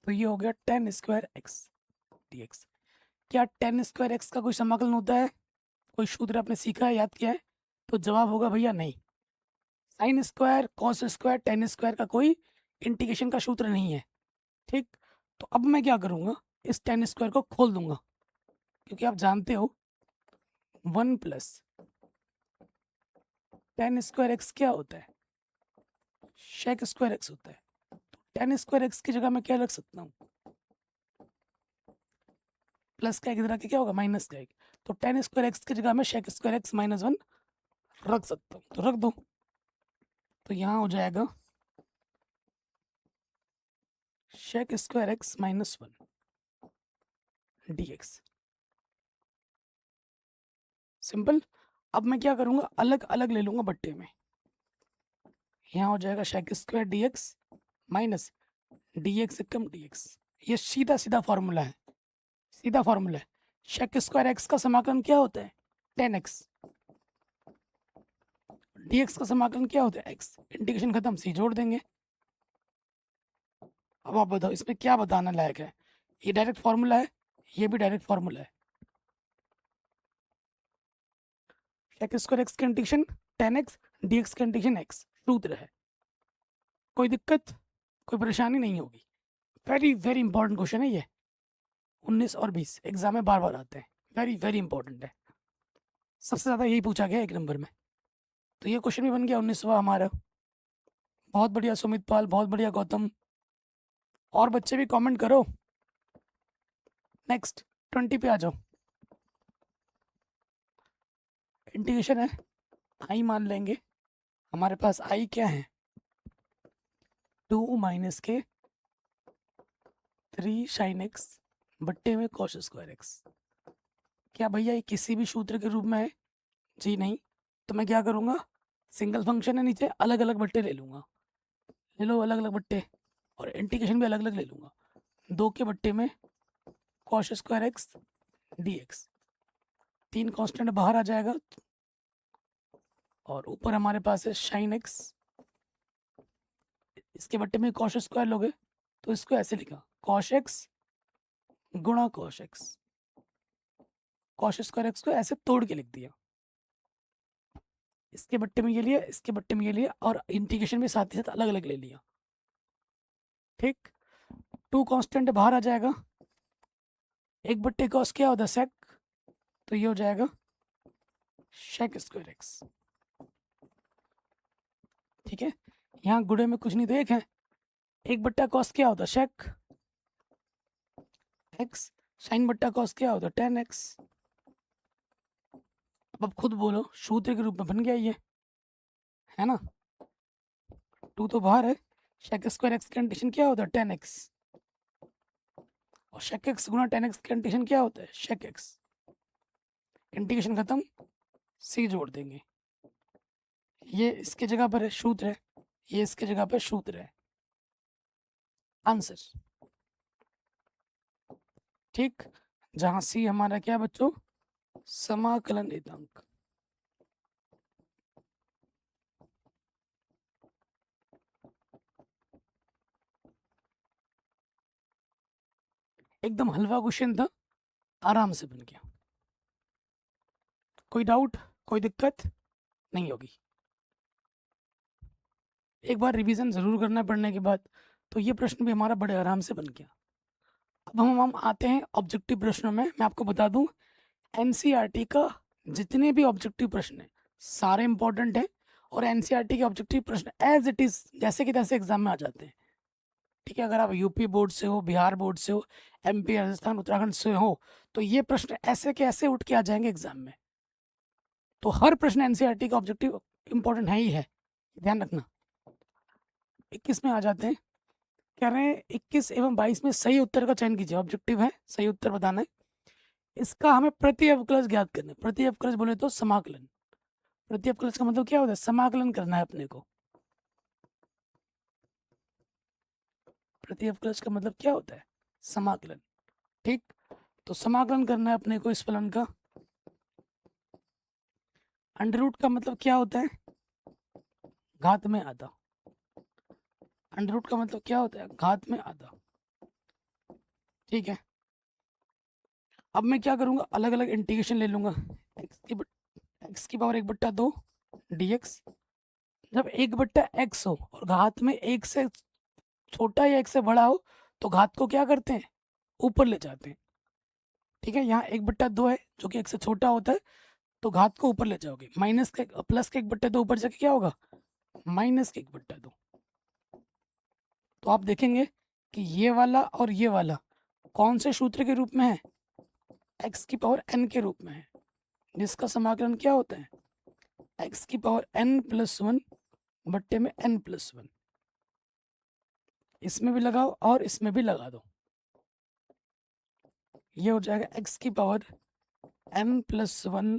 तो ये हो गया 10 स्क्वायर एक्स dx। क्या 10 स्क्वायर एक्स का कोई समाकलन होता है, कोई सूत्र आपने सीखा है, याद किया है? तो जवाब होगा भैया नहीं। Sine square cos square 10 square का कोई इंटीग्रेशन का सूत्र नहीं है, ठीक। तो अब मैं क्या करूँगा, इस 10 स्क्वायर को खोल दूंगा, क्योंकि आप जानते हो 1 प्लस 10 स्क्वायर एक्स क्या होता है, शेक स्क्वायर एक्स होता है। तो 10 स्क्वायर एक्स की जगह मैं क्या रख सकता हूँ, प्लस का एक इधर आके क्या होगा, माइनस का एक। तो टेन स्क्वायर एक्स की जगह मैं shake square x minus one रख सकता हूँ, तो रख दो। तो यहाँ हो जाएगा sec square x minus one D x. Simple. अब मैं क्या करूँगा, अलग अलग ले लूँगा बट्टे में। यहाँ हो जाएगा sec square d x minus d x कम डी एक्स। ये सीधा सीधा फॉर्मूला है, सीधा फॉर्मूला है। शेक स्क्वायर एक्स का समाकलन क्या होता है, टेन एक्स। डी एक्स का समाकलन क्या होता है, एक्स। इंटीग्रेशन खत्म, सी जोड़ देंगे। अब आप बताओ इसमें क्या बताना लायक है, ये डायरेक्ट फॉर्मूला है, ये भी डायरेक्ट फॉर्मूला है। शेक स्क्वायर एक्स का integration ten x, D x का इंटीग्रेशन एक्स, सूत्र है। कोई दिक्कत, कोई परेशानी नहीं होगी। वेरी वेरी इंपॉर्टेंट क्वेश्चन है ये, 19 और 20 एग्जाम में बार बार आते हैं, वेरी वेरी इंपॉर्टेंट है। सबसे ज़्यादा यही पूछा गया एक नंबर में। तो ये क्वेश्चन भी बन गया 19वां हमारा। बहुत बढ़िया सुमित पाल, बहुत बढ़िया गौतम। और बच्चे भी कमेंट करो। नेक्स्ट 20 पे आ जाओ। इंटीग्रेशन है, आई मान लेंगे। हमारे पास आई क्या है, 2 माइनस के 3 साइन एक्स बट्टे में कॉस स्क्वायर एक्स। क्या भैया ये किसी भी सूत्र के रूप में है, जी नहीं। तो मैं क्या करूँगा, सिंगल फंक्शन है नीचे, अलग अलग बट्टे ले लूँगा। ले लो अलग अलग बट्टे, और इंटीग्रेशन भी अलग अलग ले लूँगा। 2 के बट्टे में cos square x D x, 3 constant बाहर आ जाएगा, और ऊपर हमारे पास है साइन एक्स। इसके बट्टे में कॉस स्क्वायर लोगे तो इसको ऐसे लिखा, कॉस एक्स गुणा cos x. Cos square x को ऐसे तोड़ के लिख दिया, इसके बट्टे में ये लिया, इसके बट्टे में ये लिया, और इंटीग्रेशन भी साथ ही साथ अलग अलग ले लिया। ठीक, 2 कांस्टेंट बाहर आ जाएगा, एक बट्टे कॉस क्या होता है, सेक। तो ये हो जाएगा शेक स्क्वायर एक्स। ठीक है, यहाँ गुणे में कुछ नहीं, तो एक है। एक बट्टा कॉस क्या होता है, शेक एक्स। साइन बट्टा कॉस क्या होता है, टेन एक्स। अब खुद बोलो, सूत्र के रूप में बन गया ये, है ना। 2 तो बाहर है, शेक स्क्वायर एक्स का इंटीग्रेशन क्या होता है, टेन एक्स। और शेक एक्स गुना टेन एक्स का इंटीग्रेशन क्या होता है, शेक एक्स। इंटीग्रेशन खत्म, सी जोड़ देंगे। ये इसके जगह पर है सूत्र है, ये इसके जगह पर सूत्र है, आंसर। ठीक, जहां सी हमारा क्या बच्चों, समाकलन नियतांक। एकदम हलवा क्वेश्चन था, आराम से बन गया। कोई डाउट, कोई दिक्कत नहीं होगी। एक बार रिवीजन जरूर करना पड़ने के बाद। तो ये प्रश्न भी हमारा बड़े आराम से बन गया। अब हम आते हैं ऑब्जेक्टिव प्रश्नों में। मैं आपको बता दूं, एनसीईआरटी का जितने भी ऑब्जेक्टिव प्रश्न है सारे इंपॉर्टेंट है, और एनसीईआरटी के ऑब्जेक्टिव प्रश्न एज इट इज जैसे कि तैसे एग्जाम में आ जाते हैं। ठीक है, अगर आप यूपी बोर्ड से हो, बिहार बोर्ड से हो, एमपी, राजस्थान, उत्तराखंड से हो, तो ये प्रश्न ऐसे के ऐसे उठ के आ जाएंगे एग्जाम में। तो हर प्रश्न एनसीईआरटी का ऑब्जेक्टिव इंपॉर्टेंट है ही है, ध्यान रखना। 21 में आ जाते हैं। कह रहे हैं 21 एवं 22 में सही उत्तर का चयन कीजिए। ऑब्जेक्टिव है, सही उत्तर बताना है। इसका हमें प्रति अवकलज ज्ञात करना है। प्रति अवकलज बोले तो समाकलन। प्रति अवकलज का मतलब क्या होता है, समाकलन करना है अपने को। प्रति अवकलज का मतलब क्या होता है, समाकलन। ठीक, तो समाकलन करना है अपने को इस फलन का। अंडर रूट का मतलब क्या होता है, घात में आधा। अंडर रूट का मतलब क्या होता है, घात में आधा। ठीक है, अब मैं क्या करूंगा, अलग अलग इंटीग्रेशन ले लूंगा। एक्स की पावर 1/2 dx। जब 1/x हो और घात में एक से छोटा या एक से बड़ा हो, तो घात को क्या करते हैं, ऊपर ले जाते हैं। ठीक है, यहाँ 1/2 है जो कि एक से छोटा होता है, तो घात को ऊपर ले जाओगे। माइनस के प्लस के 1/2 ऊपर जाके क्या होगा, माइनस के 1/2। तो आप देखेंगे कि ये वाला और ये वाला कौन से सूत्र के रूप में है, एक्स की पावर n के रूप में है, जिसका समाकलन क्या होता है, एक्स की पावर n+1 बट्टे में n+1। इसमें भी लगाओ और इसमें भी लगा दो, ये हो जाएगा एक्स की पावर n+1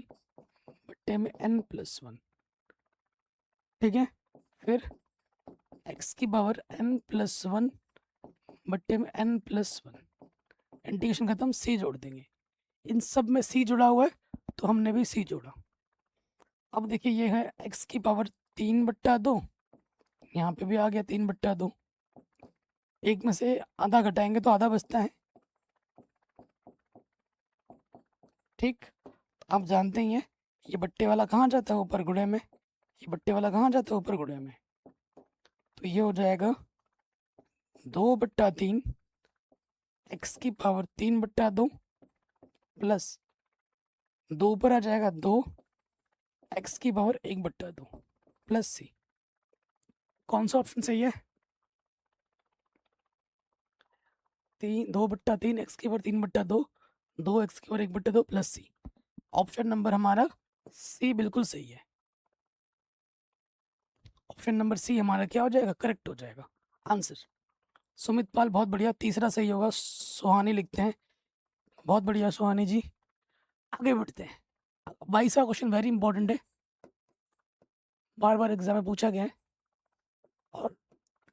बट्टे में n+1। ठीक है, फिर एक्स की पावर n+1 बट्टे में n+1, इंटीग्रेशन खत्म, सी जोड़ देंगे। इन सब में सी जुड़ा हुआ है तो हमने भी सी जोड़ा। अब देखिए ये है एक्स की पावर 3/2, यहाँ पे भी आ गया 3/2। एक में से आधा घटाएंगे तो आधा बचता है। ठीक, आप जानते ही हैं ये बट्टे वाला कहाँ जाता है, ऊपर गुणे में। ये बट्टे वाला कहाँ जाता है, ऊपर गुणे में। तो ये हो जाएगा 2/3 एक्स की पावर 3/2 प्लस 2 ऊपर आ जाएगा 2 एक्स की पावर 1/2 प्लस सी। कौन सा ऑप्शन सही है, 2/3 एक्स की पावर 3/2, 2 एक्स की पावर 1/2 प्लस सी। ऑप्शन नंबर हमारा सी बिल्कुल सही है। ऑप्शन नंबर सी हमारा क्या हो जाएगा, करेक्ट हो जाएगा आंसर। सुमित पाल बहुत बढ़िया, तीसरा सही होगा। सुहानी लिखते हैं, बहुत बढ़िया सुहानी जी। आगे बढ़ते हैं, 22वां क्वेश्चन वेरी इंपॉर्टेंट है, बार बार एग्जाम में पूछा गया है और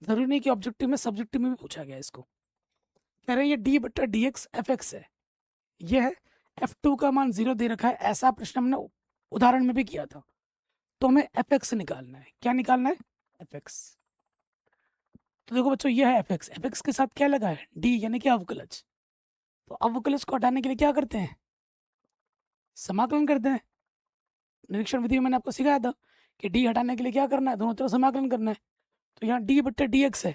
जरूरी नहीं कि ऑब्जेक्टिव में, सब्जेक्टिव में भी पूछा गया है इसको। कह रहे हैं ये d/dx fx है, ये है f2 का मान 0 दे रखा है, ऐसा प्रश्न हमने उदाहरण में भी किया था। तो हमें fx निकालना है। क्या निकालना है, fx। तो देखो बच्चों ये है fx, fx के साथ क्या लगा है, d यानी कि अवकलज। तो अवकलज को हटाने के लिए क्या करते हैं, समाकलन करते हैं। निरीक्षण विधि में मैंने आपको सिखाया था कि d हटाने के लिए क्या करना है, दोनों तरफ समाकलन करना है। तो यहाँ d/dx है,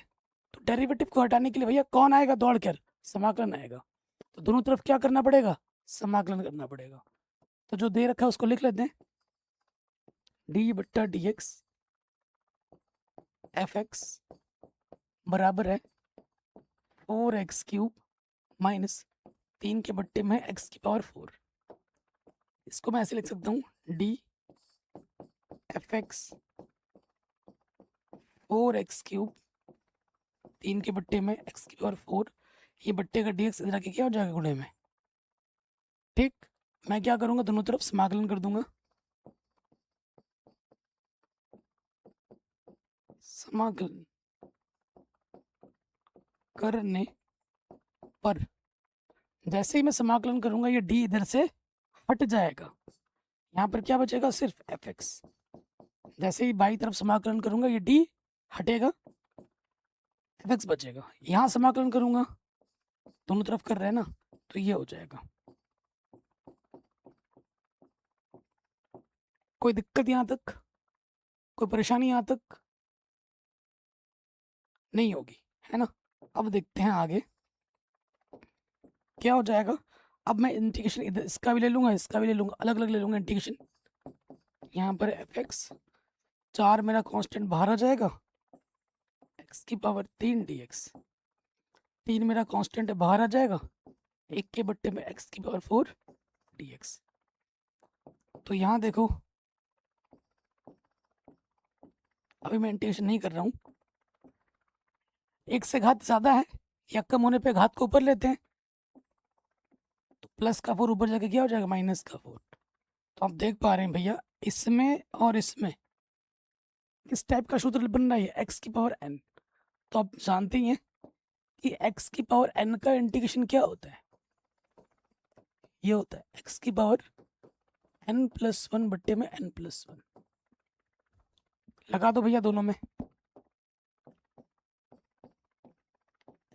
तो डेरिवेटिव को हटाने के लिए भैया कौन आएगा दौड़ कर, समाकलन आएगा। तो दोनों तरफ क्या करना पड़ेगा, समाकलन करना पड़ेगा। तो जो दे रखा है उसको लिख लेते हैं, d/dx fx बराबर है 4x³ माइनस 3 के बट्टे में x की पावर 4। इसको मैं ऐसे लिख सकता हूँ, d fx 4x³ 3 के बट्टे में x की पावर 4। ये बट्टे का dx इधर आके क्या हो जाएगा, गुणे में। ठीक, मैं क्या करूँगा, दोनों तरफ समाकलन कर दूंगा। समाकलन करने पर जैसे ही मैं समाकलन करूंगा ये d इधर से हट जाएगा, यहाँ पर क्या बचेगा, सिर्फ fx। जैसे ही बाई तरफ समाकलन करूंगा ये d हटेगा, fx बचेगा। यहाँ समाकलन करूंगा, दोनों तरफ कर रहे हैं ना, तो ये हो जाएगा। कोई दिक्कत यहाँ तक, कोई परेशानी यहाँ तक नहीं होगी, है ना। अब देखते हैं आगे क्या हो जाएगा। अब मैं इंटीग्रेशन इधर इसका भी ले लूंगा, इसका भी ले लूंगा, अलग अलग ले लूंगा इंटीग्रेशन। यहाँ पर fx 4 मेरा कांस्टेंट बाहर आ जाएगा, x की पावर 3 dx 3 मेरा कांस्टेंट बाहर आ जाएगा, 1 के बट्टे में x की पावर 4 dx। तो यहाँ देखो अभी मैं इंटीग्रेशन नहीं कर रहा हूँ, एक से घात ज्यादा है या कम होने पे घात को ऊपर लेते हैं, तो प्लस का 4 ऊपर जाके क्या हो जाएगा, माइनस का 4। तो आप देख पा रहे हैं भैया इसमें और इसमें किस टाइप का सूत्र बन रहा है, एक्स की पावर n। तो आप जानते ही हैं कि x की पावर n का इंटीग्रेशन क्या होता है, ये होता है x की पावर n+1 बट्टे में n+1। लगा दो भैया दोनों में,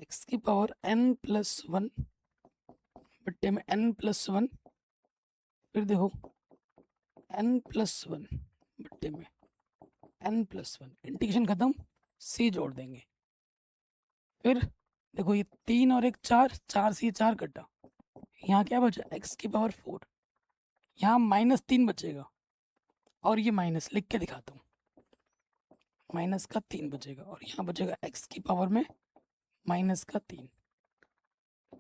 x की पावर n+1 बट्टे में n+1, फिर देखो n+1 बट्टे में n+1, इंटीग्रेशन खत्म, c जोड़ देंगे। फिर देखो ये 3 और 1 4, 4 से 4 कटा, यहाँ क्या बचा, x की पावर 4, यहाँ -3 बचेगा और ये माइनस लिख के दिखाता हूँ, माइनस का 3 बचेगा और यहाँ बचेगा x की पावर में -3।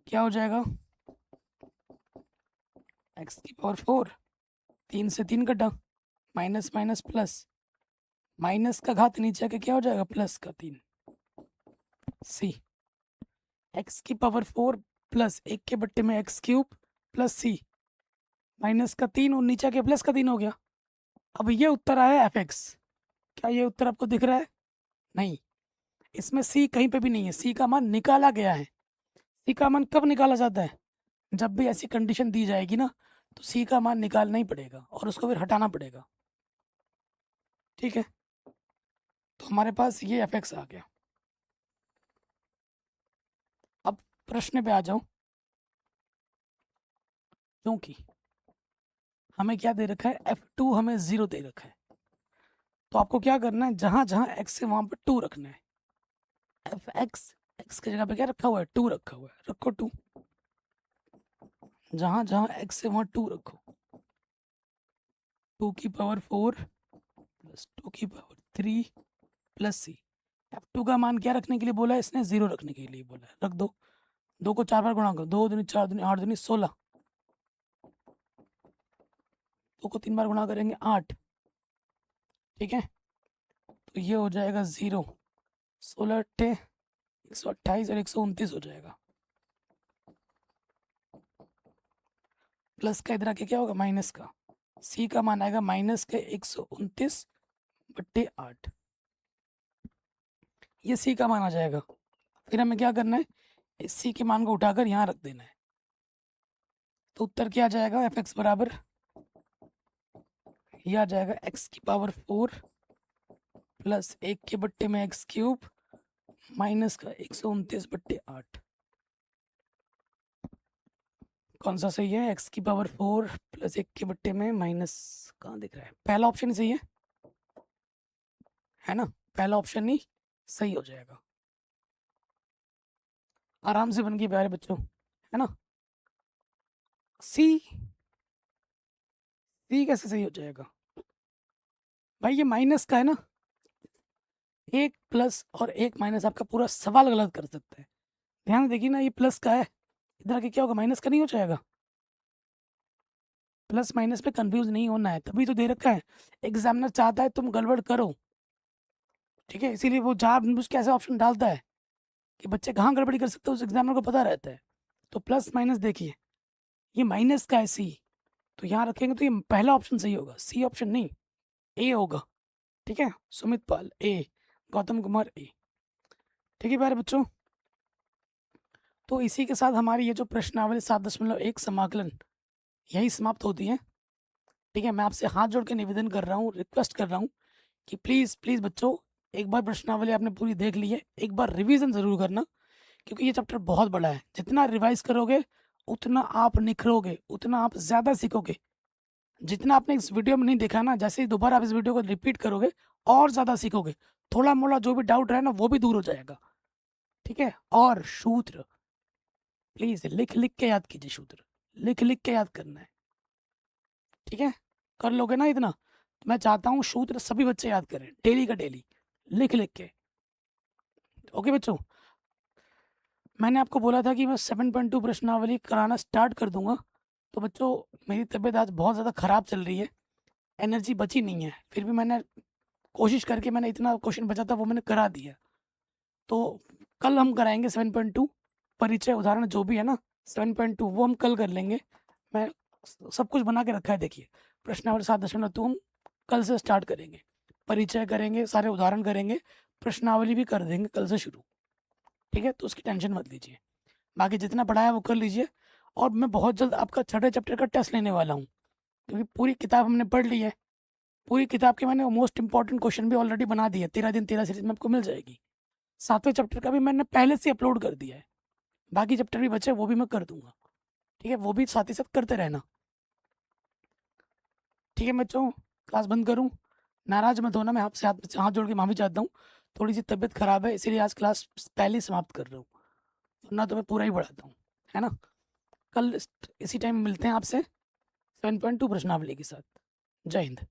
क्या हो जाएगा, एक्स की पावर 4, 3 से 3 कटा, माइनस माइनस प्लस, माइनस का घात नीचे के क्या हो जाएगा, प्लस का 3, सी। एक्स की पावर 4 प्लस 1 के बट्टे में एक्स क्यूब प्लस सी, माइनस का 3 और नीचे के प्लस का 3 हो गया। अब ये उत्तर आया एफ एक्स। क्या ये उत्तर आपको दिख रहा है? नहीं, इसमें सी कहीं पे भी नहीं है। सी का मान निकाला गया है। सी का मान कब निकाला जाता है? जब भी ऐसी कंडीशन दी जाएगी ना, तो सी का मान निकालना ही पड़ेगा और उसको फिर हटाना पड़ेगा। ठीक है, तो हमारे पास ये एफ एक्स आ गया। अब प्रश्न पे आ जाऊं, क्योंकि हमें क्या दे रखा है, F2 हमें 0 दे रखा है। तो आपको क्या करना है, जहां जहां x है वहां पर 2 रखना है। एफ एक्स, एक्स की जगह पे क्या रखा हुआ है, 2 रखा हुआ है, रखो 2। जहां जहां x है वहां 2 रखो। 2 की पावर 4 प्लस 2 की पावर 3 प्लस सी। F2 का मान क्या रखने के लिए बोला है इसने, 0 रखने के लिए बोला है। रख दो। 2 को 4 बार गुणा करो, 2 दूनी 4 दूनी 8 दूनी 16, 2 को 3 बार गुणा करेंगे 8। ठीक है, तो ये हो जाएगा 0, 16 अट्ठे 128 और 129 हो जाएगा। प्लस का इधर आके क्या होगा, माइनस का। सी का मान आएगा माइनस के 129/8। ये सी का मान आ जाएगा। फिर हमें क्या करना है, इस सी के मान को उठाकर यहाँ रख देना है। तो उत्तर क्या आ जाएगा, एफ एक्स बराबर ये आ जाएगा एक्स की पावर 4 प्लस 1 के बट्टे में एक्स क्यूब माइनस का 129/8। कौन सा सही है, एक्स की पावर 4 प्लस 1 के बट्टे में माइनस, कहाँ दिख रहा है, पहला ऑप्शन ही सही है ना, पहला ऑप्शन ही सही हो जाएगा। आराम से बन गई प्यारे बच्चों, है ना। सी, सी कैसे सही हो जाएगा भाई, ये माइनस का है ना, एक प्लस और एक माइनस आपका पूरा सवाल गलत कर सकता है। ध्यान देखिए ना, ये प्लस का है, इधर आके क्या होगा, माइनस का नहीं हो जाएगा। प्लस माइनस पे कंफ्यूज नहीं होना है, तभी तो दे रखा है। एग्जामिनर चाहता है तुम गड़बड़ करो, ठीक है, इसीलिए वो जानबूझ के ऐसा ऑप्शन डालता है कि बच्चे कहाँ गड़बड़ी कर सकते हैं उस एग्जामिनर को पता रहता है। तो प्लस माइनस देखिए, ये माइनस का है सी, तो यहाँ रखेंगे तो ये पहला ऑप्शन सही होगा, सी ऑप्शन नहीं, ए होगा। ठीक है, सुमित पाल ए, गौतम कुमार ए। ठीक है प्यारे बच्चों, तो इसी के साथ हमारी ये जो प्रश्नावली 7.1 समाकलन यही समाप्त होती है। ठीक है, मैं आपसे हाथ जोड़ के निवेदन कर रहा हूँ, रिक्वेस्ट कर रहा हूँ कि प्लीज़ प्लीज़ बच्चों, एक बार प्रश्नावली आपने पूरी देख ली है, एक बार रिवीजन ज़रूर करना, क्योंकि ये चैप्टर बहुत बड़ा है। जितना रिवाइज करोगे उतना आप निखरोगे, उतना आप ज़्यादा सीखोगे। जितना आपने इस वीडियो में नहीं देखा ना, जैसे ही दोबारा आप इस वीडियो को रिपीट करोगे और ज़्यादा सीखोगे। थोड़ा मोड़ा जो भी डाउट रहे ना वो भी दूर हो जाएगा। ठीक है, और सूत्र प्लीज़ लिख लिख के याद कीजिए, सूत्र लिख लिख के याद करना है। ठीक है, कर लोगे ना इतना, तो मैं चाहता हूँ सूत्र सभी बच्चे याद करें, डेली का डेली, लिख लिख के। ओके बच्चों, मैंने आपको बोला था कि मैं 7.2 प्रश्नावली कराना स्टार्ट कर दूंगा। तो बच्चों, मेरी तबीयत आज बहुत ज़्यादा ख़राब चल रही है, एनर्जी बची नहीं है, फिर भी मैंने कोशिश करके मैंने इतना क्वेश्चन बचा था वो मैंने करा दिया। तो कल हम कराएंगे 7.2 परिचय उदाहरण जो भी है ना, 7.2 वो हम कल कर लेंगे। मैं सब कुछ बना के रखा है, देखिए प्रश्नावली 7.2 हम कल से स्टार्ट करेंगे, परिचय करेंगे, सारे उदाहरण करेंगे, प्रश्नावली भी कर देंगे कल से शुरू। ठीक है, तो उसकी टेंशन मत लीजिए, बाकी जितना पढ़ाया वो कर लीजिए। और मैं बहुत जल्द आपका छठे चैप्टर का टेस्ट लेने वाला हूँ, क्योंकि पूरी किताब हमने पढ़ ली है। पूरी किताब के मैंने मोस्ट इंपॉर्टेंट क्वेश्चन भी ऑलरेडी बना दिए, 13 दिन 13 सीरीज में आपको मिल जाएगी। 7वें चैप्टर का भी मैंने पहले से अपलोड कर दिया है, बाकी चैप्टर भी बचे वो भी मैं कर दूंगा। ठीक है, वो भी साथ ही साथ करते रहना। ठीक है बच्चों, क्लास बंद करूँ, नाराज मत होना, मैं आपसे हाथ जोड़ के माफ़ी चाहता हूँ। थोड़ी सी तबीयत खराब है, इसीलिए आज क्लास पहले ही समाप्त कर रहा हूँ, वरना तो मैं पूरा ही पढ़ाता हूँ, है ना। कल इसी टाइम मिलते हैं आपसे 7.2 प्रश्नावली के साथ। जय हिंद।